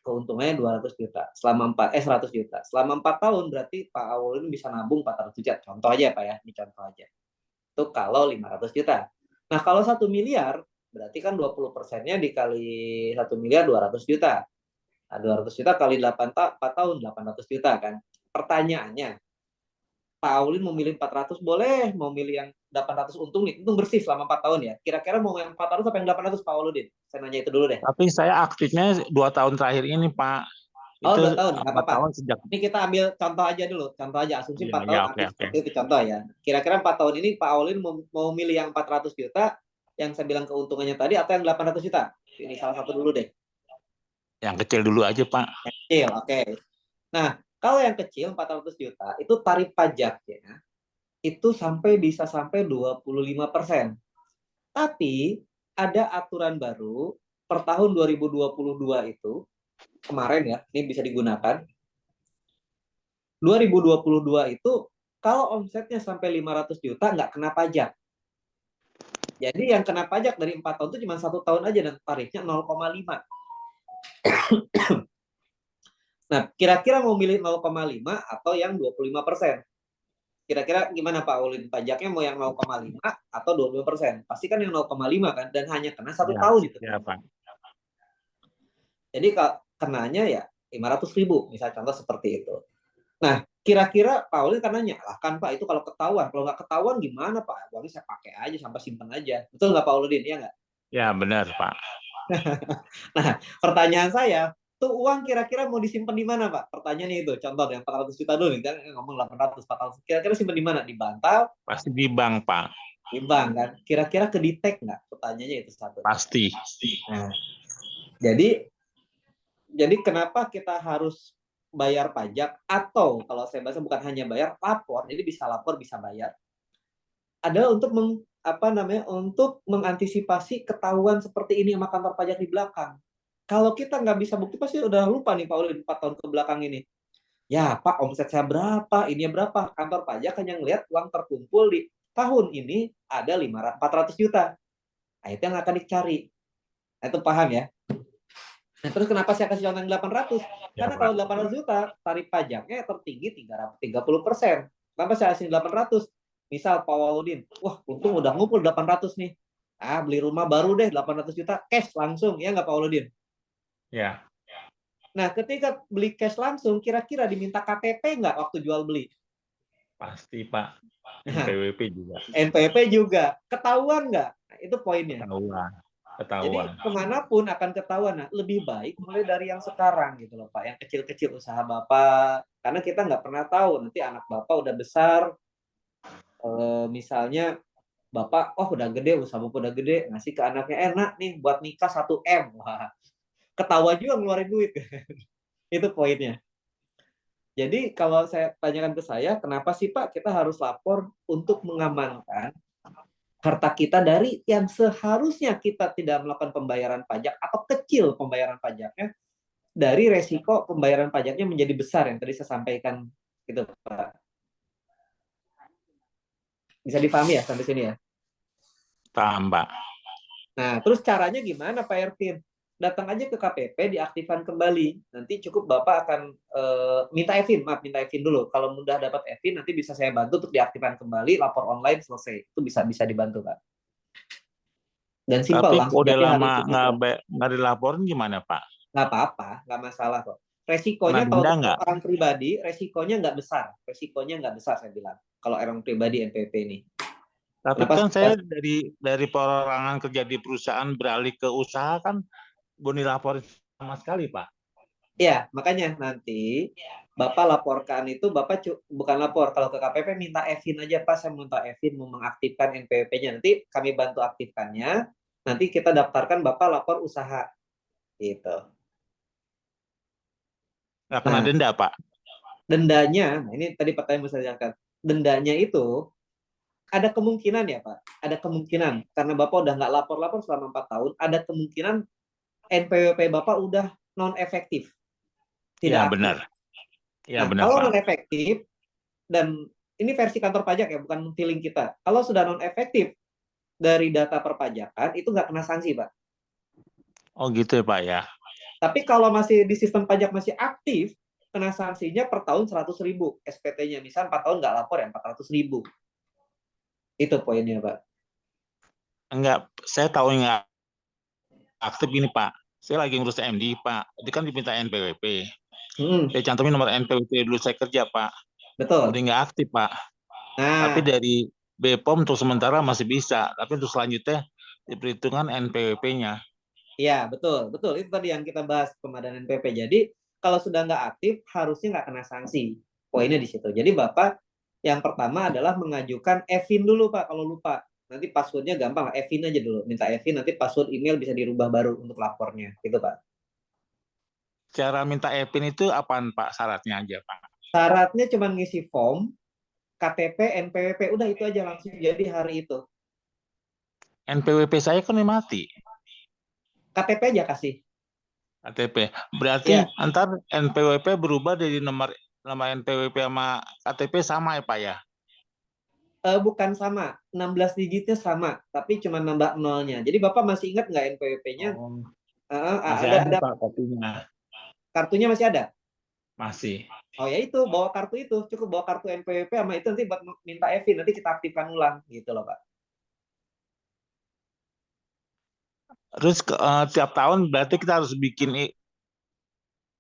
keuntungannya 200 juta. 100 juta. Selama 4 tahun berarti Pak Awolin bisa nabung 400 juta. Contoh aja Pak ya, ini contoh aja. Itu kalau 500 juta. Nah, kalau 1 miliar, berarti kan 20%-nya dikali 1 miliar 200 juta. Nah, 200 juta kali 4 tahun, 800 juta kan. Pertanyaannya, Pak Aulin mau milih 400 boleh, mau milih yang 800 untung nih, untung bersih selama 4 tahun ya. Kira-kira mau yang 400 apa yang 800 Pak Auludin? Saya nanya itu dulu deh. Tapi saya aktifnya 2 tahun terakhir ini, Pak. Oh, Itu 2 tahun, nggak 4 apa-apa. tahun sejak. Ini kita ambil contoh aja dulu, contoh aja, asumsi 4 tahun Ya, aktif oke. seperti itu contoh ya. Kira-kira 4 tahun ini Pak Aulin mau milih yang 400 juta, yang saya bilang keuntungannya tadi, atau yang 800 juta? Ini salah satu dulu deh. Yang kecil dulu aja, Pak. Yang kecil, oke. Nah, kalau yang kecil 400 juta, itu tarif pajaknya itu bisa sampai 25%. Tapi ada aturan baru per tahun 2022 itu, kemarin ya, ini bisa digunakan. 2022 itu kalau omsetnya sampai 500 juta nggak kena pajak. Jadi yang kena pajak dari 4 tahun itu cuma 1 tahun aja dan tarifnya 0,5. Nah, kira-kira mau milih 0,5 atau yang 25%? Kira-kira gimana Pak Ulin? Pajaknya mau yang 0,5 atau 25%? Pasti kan yang 0,5 kan, dan hanya kena 1 tahun itu. Ya, Pak. Jadi kenanya ya 500.000, misal contoh seperti itu. Nah, kira-kira Pak Ulin kan nanya, lah kan Pak itu kalau ketahuan, kalau nggak ketahuan gimana Pak? Uangnya saya pakai aja sampai simpen aja. Betul nggak Pak Ulin? Iya nggak? Ya, benar, Pak. Nah, pertanyaan saya, tuh uang kira-kira mau disimpan di mana Pak? Pertanyaannya itu, contoh yang 400 juta dulu nih, kan ngomong 800, 400. Kira-kira simpan di mana? Di bantal? Pasti di bank, Pak. Di bank kan? Kira-kira ke detek nggak? Pertanyaannya itu satu. Pasti. Nah, jadi kenapa kita harus bayar pajak, atau kalau saya bahasa bukan hanya bayar, lapor, jadi bisa lapor, bisa bayar, adalah untuk untuk mengantisipasi ketahuan seperti ini sama kantor pajak di belakang. Kalau kita nggak bisa bukti, pasti udah lupa nih Pak Ulin 4 tahun ke belakang ini. Ya Pak, omset saya berapa, ini berapa. Kantor pajak hanya ngelihat uang terkumpul di tahun ini ada 400 juta. Nah, itu yang akan dicari. Nah, itu paham ya? Nah, terus kenapa saya kasih contoh yang 800? Karena kalau 800 juta, tarif pajaknya tertinggi 30%. Kenapa saya kasih 800? Misal Pak Waludin, wah untung udah ngumpul 800 nih. Beli rumah baru deh 800 juta, cash langsung. Ya nggak Pak Waludin? Ya. Nah, ketika beli cash langsung, kira-kira diminta KTP nggak waktu jual beli? Pasti, Pak. NPWP juga. NPWP juga. Ketahuan nggak? Nah, itu poinnya. Jadi kemanapun akan ketahuan. Nah, lebih baik mulai dari yang sekarang gitu loh Pak, yang kecil-kecil usaha Bapak, karena kita nggak pernah tahu nanti anak Bapak udah besar, misalnya Bapak, udah gede, usaha Bapak udah gede, ngasih ke anaknya, enak nih buat nikah 1 M, wah, ketahuan juga ngeluarin duit. Itu poinnya. Jadi kalau saya tanyakan ke saya, kenapa sih Pak kita harus lapor untuk mengamankan harta kita dari yang seharusnya kita tidak melakukan pembayaran pajak atau kecil pembayaran pajaknya, dari resiko pembayaran pajaknya menjadi besar yang tadi saya sampaikan gitu Pak. Bisa dipahami ya sampai sini ya? Paham, Pak. Nah, terus caranya gimana Pak Ervin? Datang aja ke KPP, diaktifkan kembali. Nanti cukup Bapak akan minta Evin dulu. Kalau mudah dapat Evin, nanti bisa saya bantu untuk diaktifkan kembali, lapor online, selesai. Itu bisa dibantu, Pak. Dan simpel. Tapi langsung udah lama nggak dilaporin gimana, Pak? Nggak apa-apa, nggak masalah kok. Resikonya kalau orang pribadi, resikonya nggak besar. Resikonya nggak besar, saya bilang. Kalau orang pribadi NPWP ini. Tapi Kenapa? kan saya dari perorangan kerja di perusahaan beralih ke usaha kan belum dilaporin sama sekali, Pak. Ya, makanya nanti Bapak laporkan itu, Bapak bukan lapor. Kalau ke KPP minta Evin aja, Pak. Saya minta Evin mau mengaktifkan NPWP-nya. Nanti kami bantu aktifkannya. Nanti kita daftarkan Bapak lapor usaha. Gitu. Nggak kena Nah, denda, Pak. dendanya, nah ini tadi pertanyaan yang saya tanyakan. Dendanya itu ada kemungkinan ya, Pak. Ada kemungkinan. Karena Bapak udah nggak lapor-lapor selama 4 tahun, ada kemungkinan NPWP Bapak udah non-efektif. Tidak Ya, aktif. benar. Ya, Nah, benar, kalau Pak. non-efektif, dan ini versi kantor pajak ya, bukan feeling kita. Kalau sudah non-efektif dari data perpajakan, itu nggak kena sanksi, Pak. Oh, gitu ya, Pak ya. Tapi kalau masih di sistem pajak masih aktif, kena sanksinya per tahun 100.000 SPT-nya. Misal 4 tahun nggak lapor ya, 400.000. Itu poinnya, Pak. Enggak, saya tahu nggak aktif ini, Pak. Saya lagi ngurus MD, Pak. Itu kan diminta NPWP. Saya cantumin nomor NPWP dulu saya kerja, Pak. Betul. Udah nggak aktif, Pak. Tapi Nah, dari BPOM untuk sementara masih bisa. Tapi untuk selanjutnya diperhitungkan NPWP-nya. iya, betul. Betul. Itu tadi yang kita bahas, pemadanan NPWP. Jadi, kalau sudah nggak aktif, harusnya nggak kena sanksi. Poinnya di situ. Jadi, Bapak yang pertama adalah mengajukan Evin dulu, Pak, kalau lupa. Nanti passwordnya gampang, Evin aja dulu. Minta Evin, nanti password email bisa dirubah baru untuk lapornya. Gitu, Pak. Cara minta EPIN itu apaan, Pak? Syaratnya aja, Pak. Syaratnya cuma ngisi form, KTP, NPWP. Udah itu aja langsung jadi hari itu. NPWP saya kan mati. KTP aja kasih. KTP. Berarti Ya, antar NPWP berubah dari nomor NPWP sama KTP sama ya, Pak ya? bukan sama. 16 digitnya sama, tapi cuma nambah nolnya. Jadi Bapak masih ingat nggak NPWP-nya? Oh, Ada, masih ada, ada Pak, kopinya. kartunya masih ada? Masih. Oh ya itu, bawa kartu itu. Cukup bawa kartu NPWP sama itu nanti buat minta Evin. Nanti kita aktifkan ulang. Gitu loh, Pak. Terus tiap tahun berarti kita harus bikin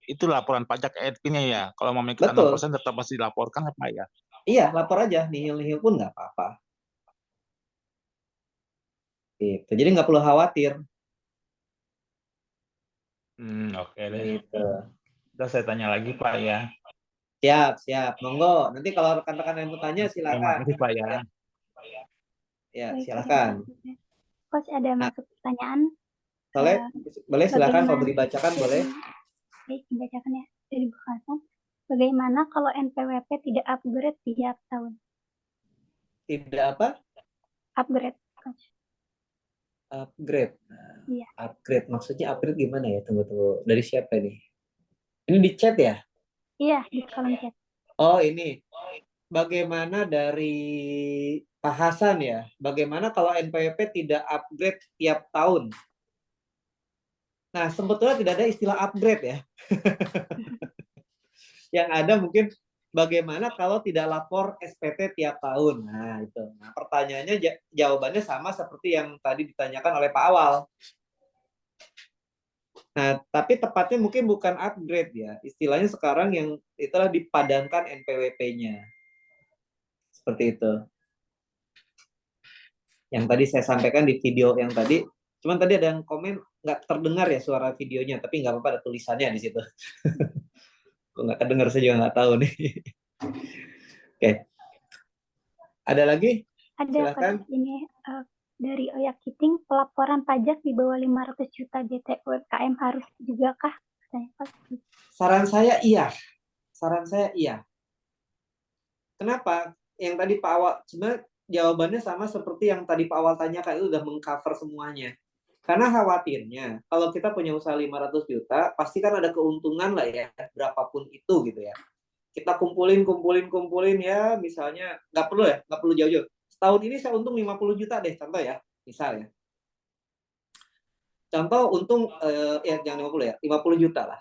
itu laporan pajak EPIN-nya ya. Kalau mau kita Betul. 6% tetap pasti dilaporkan ya, Pak ya? Iya, lapor aja. Nihil-nihil pun nggak apa-apa. Gitu. Jadi nggak perlu khawatir. Oke deh. Gitu. Terus saya tanya lagi, Pak ya. Siap, siap. Monggo. Nanti kalau rekan-rekan yang mau tanya, Terima silakan. kasih, Pak ya. Ya, Baik, silakan. Coach ada masuk pertanyaan. Boleh silakan kalau Bagaimana- dibacakan boleh. Baik, dibacakan ya. Dari Bu Hasan. Bagaimana kalau NPWP tidak upgrade tiap tahun? Tidak apa? Upgrade, Coach. Upgrade. Iya. Upgrade maksudnya upgrade gimana ya? Tunggu. Dari siapa nih? Ini di chat ya? Iya, di kolom chat. Oh, ini. Bagaimana dari Pak Hasan ya? Bagaimana kalau NPWP tidak upgrade tiap tahun? Nah, sebetulnya tidak ada istilah upgrade ya. Yang ada mungkin bagaimana kalau tidak lapor SPT tiap tahun. Nah, itu. Nah, pertanyaannya jawabannya sama seperti yang tadi ditanyakan oleh Pak Awal. Nah, tapi tepatnya mungkin bukan upgrade ya. Istilahnya sekarang yang itulah dipadankan NPWP-nya. Seperti itu. Yang tadi saya sampaikan di video yang tadi, cuman tadi ada yang komen nggak terdengar ya suara videonya, tapi nggak apa-apa, ada tulisannya di situ. Kok nggak kedengar, saya juga nggak tahu nih. Oke. Ada lagi? Ada Silakan. Coach, ini dari Oya Kiting, pelaporan pajak di bawah 500 juta BT UMKM harus juga kah? Saran saya iya. Kenapa? Yang tadi Pak Awal, sebenarnya jawabannya sama seperti yang tadi Pak Awal tanyakan, itu udah mengcover semuanya. Karena khawatirnya, kalau kita punya usaha 500 juta, pasti kan ada keuntungan lah ya, berapapun itu gitu ya. Kita kumpulin ya, misalnya, nggak perlu jauh-jauh. Setahun ini saya untung 50 juta deh, contoh ya, misal ya. Contoh untung, ya jangan 50 ya, 50 juta lah.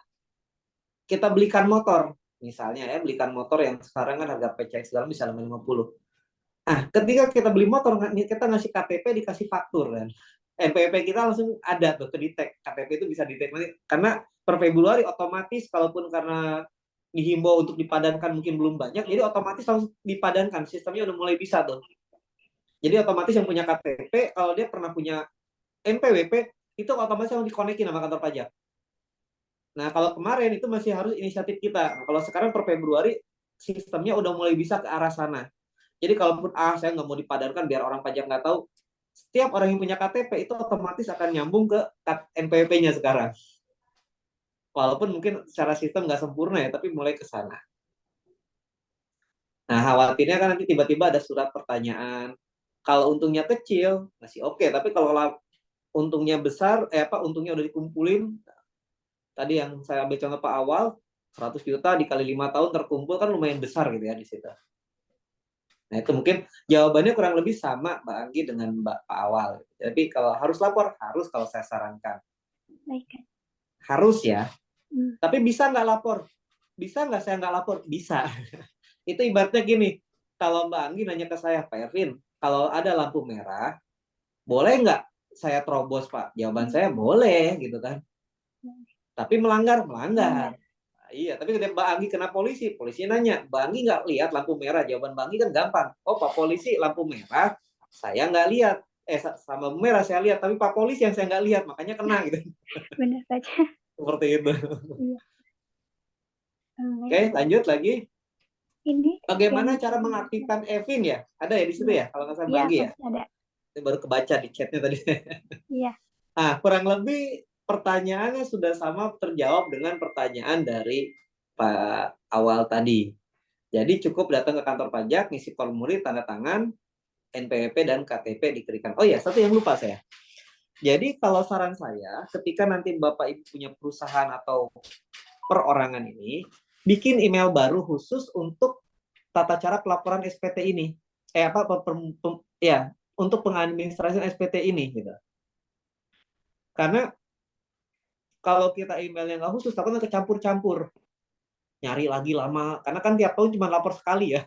Kita belikan motor, misalnya ya, belikan motor yang sekarang kan harga PCX segala bisa 50. Nah, ketika kita beli motor, kita ngasih KTP, dikasih faktur kan. NPWP kita langsung ada tuh, kedetek. KTP itu bisa detek nanti. Karena per Februari otomatis, kalaupun karena dihimbau untuk dipadankan mungkin belum banyak, jadi otomatis langsung dipadankan. Sistemnya udah mulai bisa tuh. Jadi otomatis yang punya KTP, kalau dia pernah punya NPWP, itu otomatis yang dikonekin sama kantor pajak. Nah, kalau kemarin itu masih harus inisiatif kita. Nah, kalau sekarang per Februari, sistemnya udah mulai bisa ke arah sana. Jadi kalaupun saya nggak mau dipadankan biar orang pajak nggak tahu, setiap orang yang punya KTP itu otomatis akan nyambung ke NPWP-nya sekarang. Walaupun mungkin secara sistem nggak sempurna ya, tapi mulai ke sana. Nah, khawatirnya kan nanti tiba-tiba ada surat pertanyaan. Kalau untungnya kecil, masih oke. Tapi kalau untungnya besar, untungnya udah dikumpulin, tadi yang saya ambil contoh Pak awal, 100 juta dikali 5 tahun terkumpul kan lumayan besar gitu ya di situ. Nah, itu mungkin jawabannya kurang lebih sama Mbak Anggi dengan Pak awal. Jadi kalau harus lapor, harus kalau saya sarankan. Baik. Harus ya. Tapi bisa nggak lapor? Bisa nggak saya nggak lapor? Bisa. Itu ibaratnya gini, kalau Mbak Anggi nanya ke saya, Pak Ervin, kalau ada lampu merah, boleh nggak saya terobos Pak? Jawaban saya boleh gitu kan. Tapi melanggar. Nah, iya, tapi ketika Mbak Anggi kena polisi nanya, Mbak Anggi nggak lihat lampu merah? Jawaban Mbak Anggi kan gampang. Oh Pak Polisi, lampu merah saya nggak lihat. Sama lampu merah saya lihat, tapi Pak Polisi yang saya nggak lihat, makanya kena gitu. Benar saja. Seperti itu. Iya. Oke, lanjut lagi. Ini Bagaimana cara mengaktifkan Evin ya? Ada ya di situ ya? Kalau nggak salah Mbak Anggi ya? Ada. Ini baru kebaca di chatnya tadi. Iya. Nah, kurang lebih pertanyaannya sudah sama terjawab dengan pertanyaan dari Pak awal tadi. Jadi cukup datang ke kantor pajak, ngisi formulir, tanda tangan, NPWP dan KTP diberikan. Oh ya, satu yang lupa saya. Jadi kalau saran saya, ketika nanti Bapak Ibu punya perusahaan atau perorangan ini, bikin email baru khusus untuk tata cara pelaporan SPT ini. Untuk pengadministrasian SPT ini gitu. Karena kalau kita email yang nggak khusus, takutnya kecampur-campur. Nyari lagi lama, karena kan tiap tahun cuma lapor sekali ya.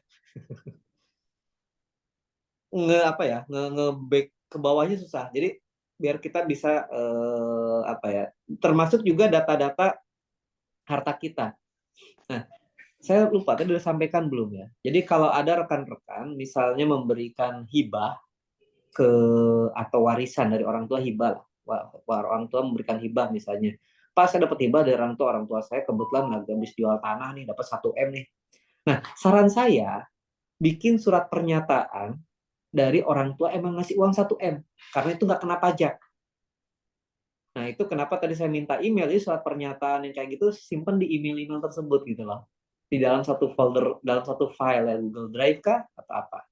Nge-back ke bawahnya susah. Jadi biar kita bisa termasuk juga data-data harta kita. Nah, saya lupa tadi udah sampaikan belum ya. Jadi kalau ada rekan-rekan misalnya memberikan hibah atau warisan dari orang tua, hibah lah. Orang tua memberikan hibah misalnya. Pas saya dapat hibah dari orang tua saya, kebetulan lagi habis jual tanah nih, dapat 1 M nih. Nah, saran saya bikin surat pernyataan dari orang tua emang ngasih uang 1 M, karena itu nggak kena pajak. Nah, itu kenapa tadi saya minta email, ini surat pernyataan yang kayak gitu simpen di email-email tersebut gitu loh. Di dalam satu folder, dalam satu file ya, Google Drive kah atau apa.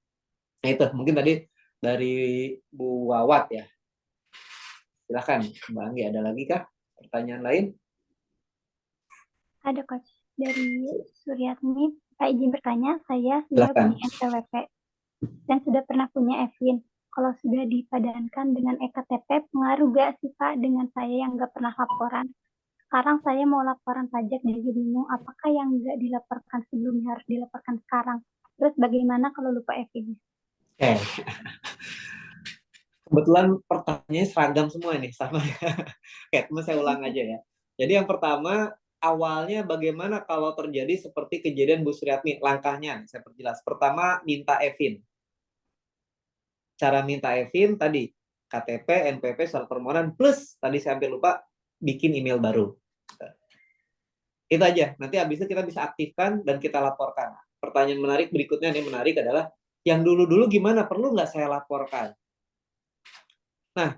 Nah, itu mungkin tadi dari Bu Wawat ya. Silakan Mbak Anggi, ada lagi kah pertanyaan lain? Ada Coach. Dari Suryatmi, Pak izin bertanya, saya sudah punya NPWP dan sudah pernah punya Evin. Kalau sudah dipadankan dengan EKTP, pengaruh gak sih Pak dengan saya yang nggak pernah laporan? Sekarang saya mau laporan pajak jadi bingung, apakah yang nggak dilaporkan sebelumnya harus dilaporkan sekarang? Terus bagaimana kalau lupa Evin? Oke. Kebetulan pertanyaannya seragam semua ini, sama ya. Oke, cuma saya ulang aja ya. Jadi yang pertama, awalnya bagaimana kalau terjadi seperti kejadian Bu Suryatmi? Langkahnya, saya perjelas. Pertama, minta Evin. Cara minta Evin tadi, KTP, NPWP, surat permohonan, plus tadi saya hampir lupa, bikin email baru. Itu aja. Nanti habis itu kita bisa aktifkan dan kita laporkan. Pertanyaan menarik berikutnya yang menarik adalah, yang dulu-dulu gimana? Perlu nggak saya laporkan? Nah,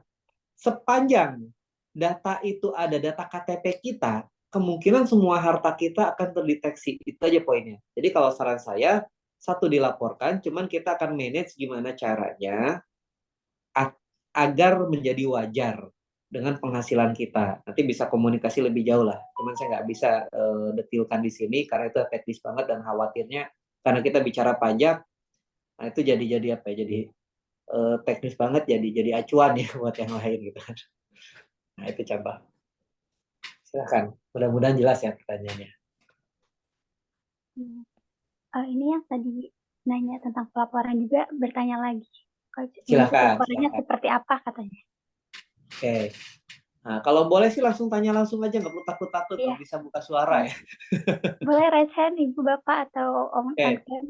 sepanjang data itu ada data KTP kita, kemungkinan semua harta kita akan terdeteksi. Itu aja poinnya. Jadi kalau saran saya, satu dilaporkan, cuman kita akan manage gimana caranya agar menjadi wajar dengan penghasilan kita. Nanti bisa komunikasi lebih jauh lah. Cuman saya nggak bisa detilkan di sini karena itu teknis banget dan khawatirnya karena kita bicara pajak, nah itu jadi apa ya? Jadi teknis banget, jadi acuan ya buat yang lain gitu. Nah itu coba. Silakan. Mudah-mudahan jelas ya pertanyaannya. Ini yang tadi nanya tentang pelaporan juga bertanya lagi. Silakan. Pelaporannya seperti apa katanya? Oke. Nah, kalau boleh sih langsung tanya langsung aja, nggak perlu takut-takut, Iya. bisa buka suara ya. Boleh raise hand Ibu Bapak atau Om Oke. Anten.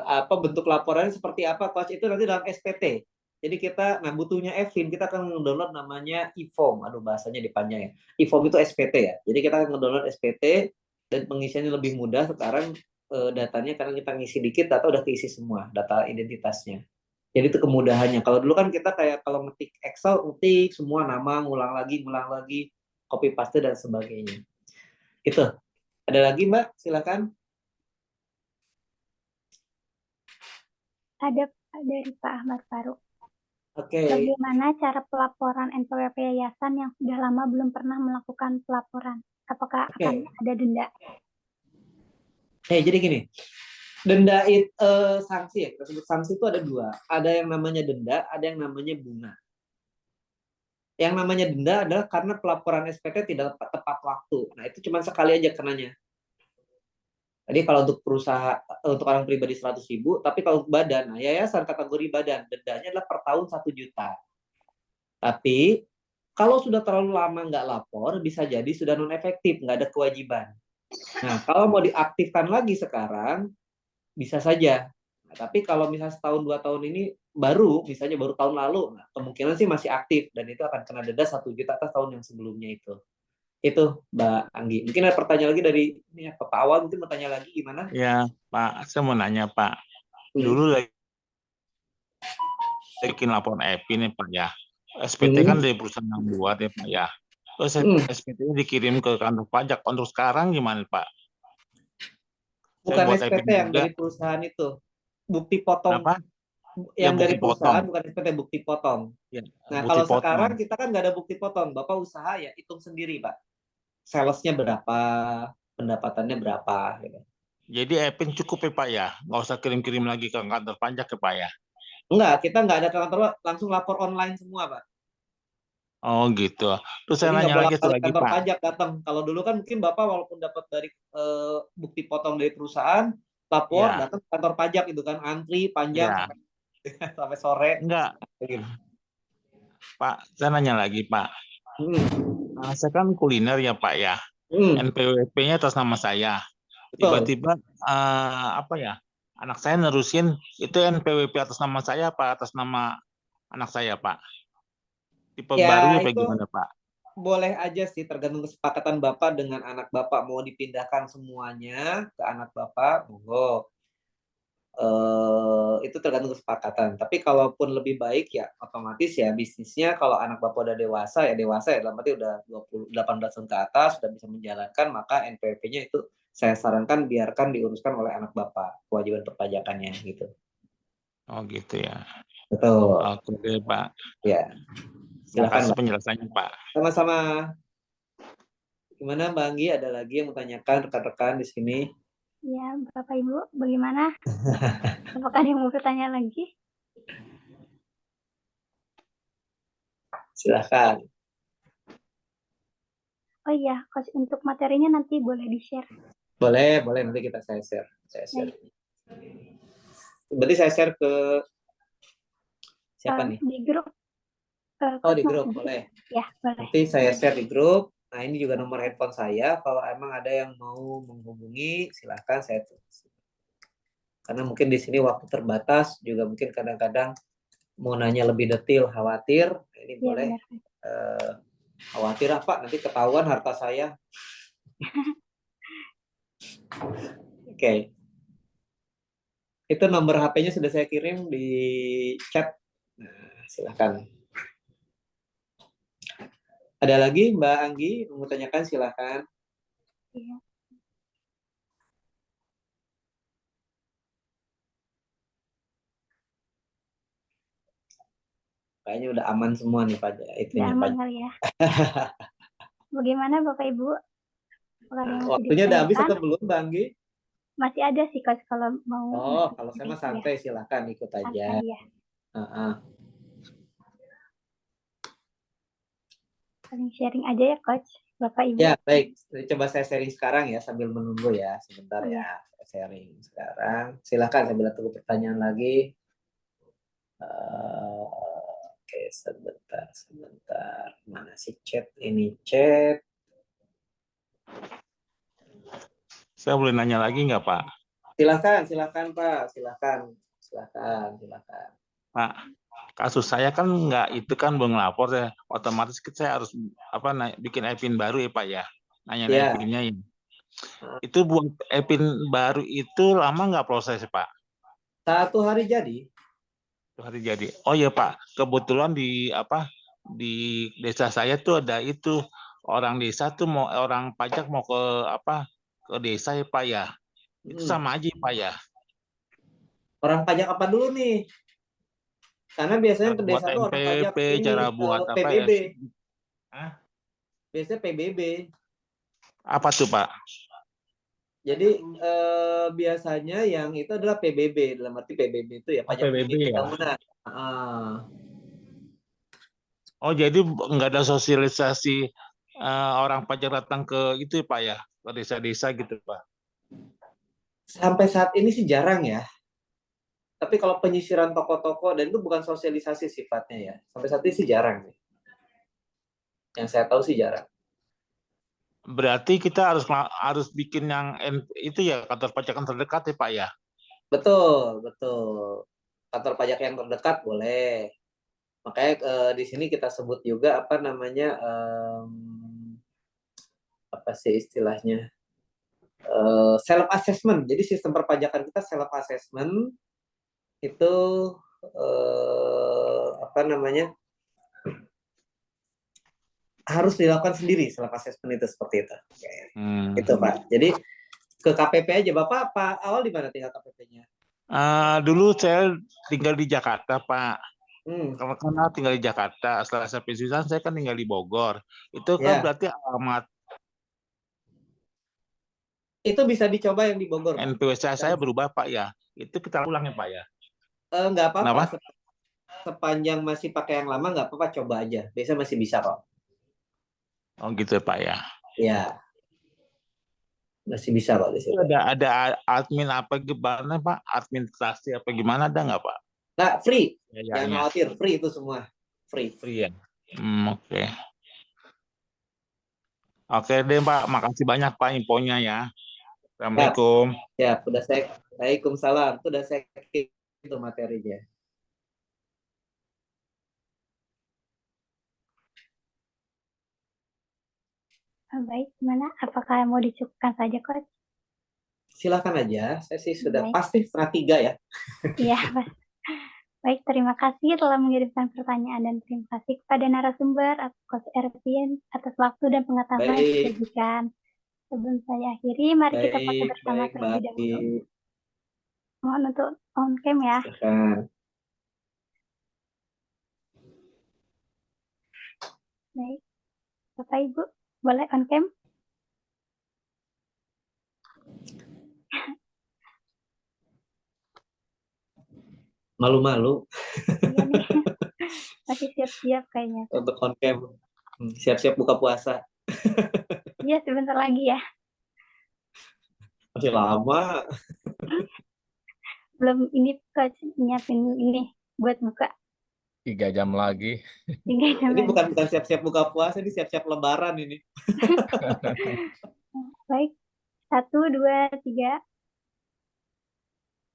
Apa bentuk laporannya seperti apa, Coach? Itu nanti dalam SPT. Jadi kita, butuhnya Evin, kita akan ngedownload namanya e-form. Aduh, bahasanya dipanjang ya. E-form itu SPT ya. Jadi kita akan ngedownload SPT dan pengisiannya lebih mudah. Sekarang datanya karena kita ngisi dikit, data udah keisi semua, data identitasnya. Jadi itu kemudahannya. Kalau dulu kan kita kayak kalau ngetik Excel, ngetik semua nama, ngulang lagi, copy paste dan sebagainya. Itu. Ada lagi, Mbak? Silakan. Ada dari Pak Ahmad Faruk. Oke. Bagaimana cara pelaporan NPWP yayasan yang sudah lama belum pernah melakukan pelaporan? Apakah akan ada denda? Jadi gini, denda sanksi ya, kita sebut sanksi itu ada dua. Ada yang namanya denda, ada yang namanya bunga. Yang namanya denda adalah karena pelaporan SPT tidak tepat waktu. Nah, itu cuma sekali aja kenanya. Jadi kalau untuk perusahaan, untuk orang pribadi 100.000, tapi kalau untuk badan, nah yayasan kategori badan, dendanya adalah per tahun 1 juta. Tapi kalau sudah terlalu lama nggak lapor, bisa jadi sudah non efektif, nggak ada kewajiban. Nah, kalau mau diaktifkan lagi sekarang, bisa saja. Nah, tapi kalau misalnya setahun 2 tahun ini misalnya baru tahun lalu, nah, kemungkinan sih masih aktif dan itu akan kena denda 1 juta atas tahun yang sebelumnya itu. Itu Mbak Anggi. Mungkin ada pertanyaan lagi dari ini ya, Pak Awal mungkin mau tanya lagi gimana? Ya, Pak, saya mau nanya, Pak. Dulu lagi bikin laporan EPI nih, Pak ya. SPT kan dari perusahaan yang buat ya, Pak ya. Terus SPT-nya dikirim ke kantor pajak. Untuk sekarang gimana, Pak? Bukan buat SPT EPI yang juga. dari perusahaan itu. Bukti potong. Apa? Yang Ya, dari bukti perusahaan potong. bukan SPT, bukti potong. Ya, Nah, bukti kalau potong. sekarang kita kan nggak ada bukti potong. Bapak usaha ya hitung sendiri, Pak. Salesnya berapa, pendapatannya berapa. Gitu. Jadi EPIN cukup ya, Pak ya? Nggak usah kirim-kirim lagi ke kantor pajak ya, Pak ya? Enggak, kita nggak ada ke kantor, langsung lapor online semua, Pak. Oh gitu. Terus saya Jadi nggak nanya lagi bolak-balik lagi, kantor Pak. pajak datang. Kalau dulu kan mungkin Bapak walaupun dapat dari bukti potong dari perusahaan, lapor, Ya, datang ke kantor pajak itu kan, antri panjang ya. sampai sore. Enggak, Gitu. Pak. Saya nanya lagi, Pak. Nah, saya kan kuliner ya, Pak ya. NPWP-nya atas nama saya. Tiba-tiba apa ya? Anak saya nerusin itu NPWP atas nama saya apa atas nama anak saya, Pak? Tipe Ya, baru ya, Pak, itu gimana, Pak? boleh aja sih tergantung kesepakatan Bapak dengan anak Bapak mau dipindahkan semuanya ke anak Bapak, monggo. Itu tergantung kesepakatan. Tapi kalaupun lebih baik ya otomatis ya bisnisnya kalau anak Bapak udah dewasa ya dalam arti udah 18 tahun ke atas sudah bisa menjalankan, maka NPWP-nya itu saya sarankan biarkan diuruskan oleh anak Bapak kewajiban perpajakannya gitu. Oh gitu ya. Betul. Oke deh, Pak. Ya. Terima Silakan, kasih Mbak. penjelasannya, Pak. Sama-sama. Gimana Mbak Anggi? Ada lagi yang mau tanyakan rekan-rekan di sini? Ya, Bapak Ibu, bagaimana? Apakah ada yang mau bertanya lagi? Silakan. Oh iya, Coach, untuk materinya nanti boleh di-share. Boleh nanti saya share. Berarti saya share ke siapa nih? Di grup. Di grup, boleh. Ya, boleh. Nanti saya share di grup. Nah, ini juga nomor handphone saya. Kalau emang ada yang mau menghubungi, silahkan saya tulis. Karena mungkin di sini waktu terbatas, juga mungkin kadang-kadang mau nanya lebih detail, khawatir. Ini ya, boleh. Khawatir apa? Nanti ketahuan harta saya. Oke. Itu nomor HP-nya sudah saya kirim di chat. Nah, silahkan. Ada lagi Mbak Anggi mau tanyakan, silahkan. Iya. Kayaknya udah aman semua nih Pak. Udah aman kali ya. Bagaimana Bapak Ibu? Waktunya udah habis atau belum Mbak Anggi? Masih ada sih Coach kalau mau. Kalau saya mah santai, silahkan ikut aja. Ya. Saling sharing aja ya Coach, Bapak Ibu. Ya, baik. Coba saya sharing sekarang ya sambil menunggu ya. Sebentar ya, saya sharing sekarang. Silakan sambil tunggu pertanyaan lagi. Oke, sebentar. Mana sih chat? Ini chat. Saya boleh nanya lagi nggak, Pak? Silakan Pak, silakan. Pak, kasus saya kan nggak itu kan belum lapor ya, otomatis saya harus bikin EPIN baru ya Pak ya, nanya Ya, EPIN-nya ya. Itu buat EPIN baru itu lama nggak prosesnya Pak? 1 hari jadi. 1 hari jadi. Oh ya Pak, kebetulan di desa saya tuh ada itu orang desa tuh orang pajak mau ke desa ya Pak ya. Itu Hmm. sama aja ya, Pak ya. Orang pajak apa dulu nih? Karena biasanya ke Buat desa tuh orang pajak NPWP, ini cara buat apa ya? PBB. Hah? Biasanya PBB. Apa tuh Pak? Jadi biasanya yang itu adalah PBB, dalam arti PBB itu ya pajak PBB bumi ya. bangunan. Ah, Oh jadi nggak ada sosialisasi orang pajak datang ke itu ya Pak ya, ke desa-desa gitu Pak. sampai saat ini sih jarang ya. Tapi kalau penyisiran toko-toko dan itu bukan sosialisasi sifatnya ya. Sampai saat ini sih jarang sih. Yang saya tahu sih jarang. Berarti kita harus bikin yang itu ya kantor pajak yang terdekat ya Pak ya. Betul. Kantor pajak yang terdekat boleh. Makanya di sini kita sebut juga apa namanya apa sih istilahnya self assessment. Jadi sistem perpajakan kita self assessment itu apa namanya harus dilakukan sendiri self assessment itu seperti itu. Itu Pak. Jadi ke KPP aja. Bapak Pak awal di mana tinggal KPP-nya? Dulu saya tinggal di Jakarta Pak. Hmm. Karena tinggal di Jakarta, setelah saya pensiunan saya kan tinggal di Bogor. Itu kan Ya. berarti alamat Itu bisa dicoba yang di Bogor, Pak. NPWP saya berubah Pak ya. Itu kita ulang ya Pak ya. Nggak apa-apa. Kenapa? Sepanjang masih pakai yang lama nggak apa-apa, coba aja. Biasa masih bisa kok. Oh gitu Pak ya. Ya, masih bisa kok di situ. Ada admin apa gimana Pak? Administrasi apa gimana ada nggak Pak? Nggak, free. Kayaknya. Jangan khawatir, free itu semua. Free. Free ya. Oke. Oke deh Pak, makasih banyak Pak infonya ya. Assalamualaikum. Ya, udah saya. Waalaikumsalam. Itu udah saya itu materinya. Baik, gimana? Apakah mau dicukupkan saja, Coach? Silakan aja. Saya sih sudah Baik. pasti 2:30 ya. Iya, Pak. Baik, terima kasih telah mengirimkan pertanyaan dan terima kasih kepada narasumber atau Coach Ervin atas waktu dan pengetahuan yang diberikan. Sebelum saya akhiri, mari kita foto bersama terlebih dahulu. Mohon untuk on cam ya. Baik, Bapak Ibu, boleh on cam? Malu-malu. Iya nih, masih siap-siap kayaknya. Untuk on cam. Siap-siap buka puasa. Iya, sebentar lagi ya. Masih lama. Belum ini Coach nyiapin ini buat buka. 3 jam lagi. 3 jam Ini lagi. bukan siap-siap buka puasa, ini siap-siap lebaran ini. Baik, 1, 2, 3.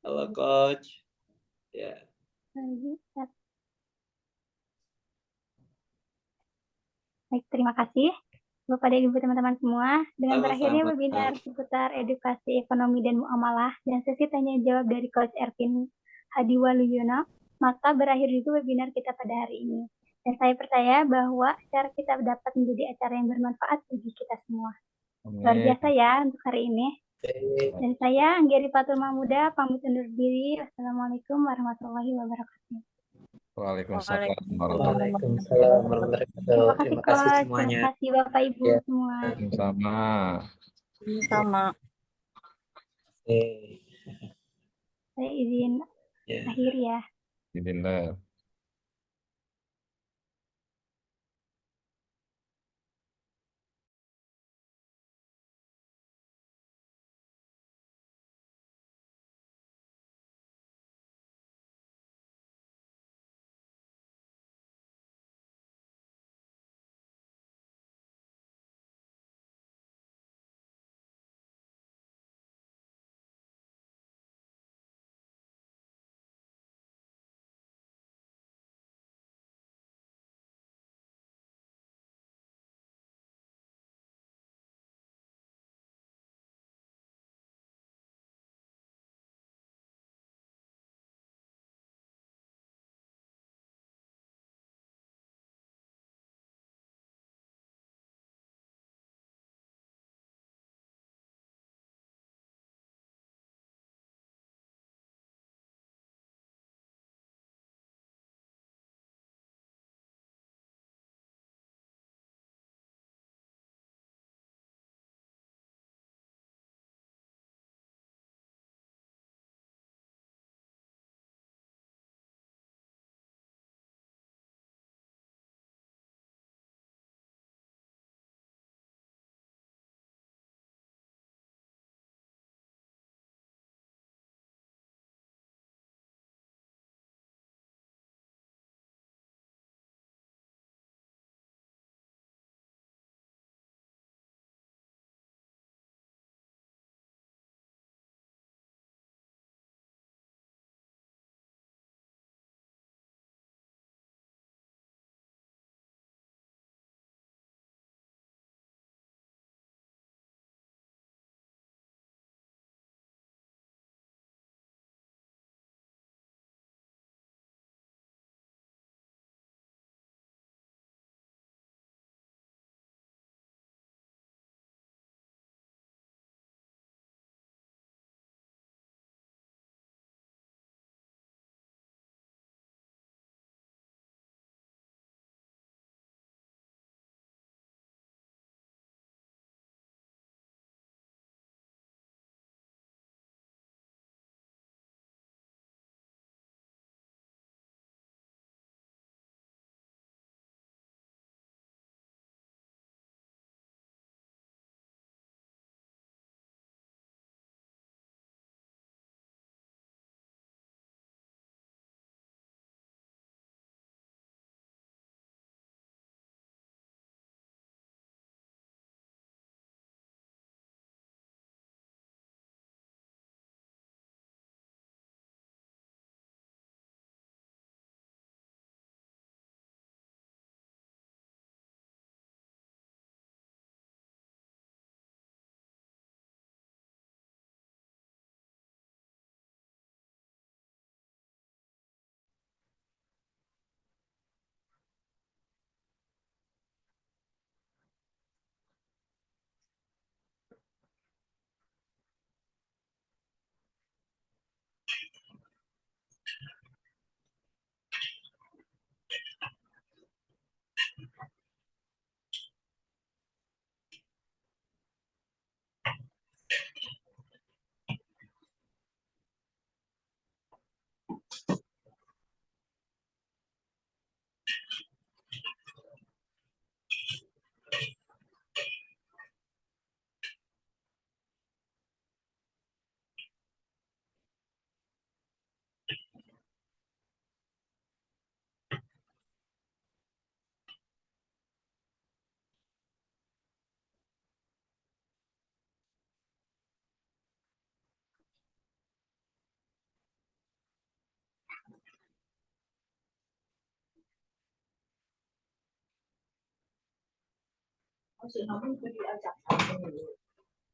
Halo Coach. Ya. Baik, terima kasih Bapak dan Ibu teman-teman semua. Dengan Sama-sama. berakhirnya webinar seputar edukasi ekonomi dan muamalah dan sesi tanya jawab dari Coach Ervin Hadiwaluyono, maka berakhir juga webinar kita pada hari ini. Dan saya percaya bahwa acara kita dapat menjadi acara yang bermanfaat bagi kita semua. Luar biasa ya untuk hari ini. Dan saya Anggiari Fatul Mahmuda pamit undur diri. Wassalamualaikum warahmatullahi wabarakatuh. Waalaikumsalam Waalaikumsalam warahmatullahi wabarakatuh. Terima kasih Coach. semuanya. Terima kasih Bapak Ibu semua. Sama. Sama. Saya izin akhir ya. Bismillah.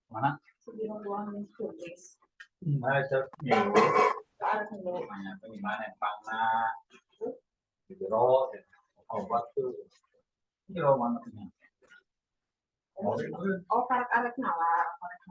Mana? Gimana Pana di biro obat tuh ini loh mana punya karek-karek nalar panas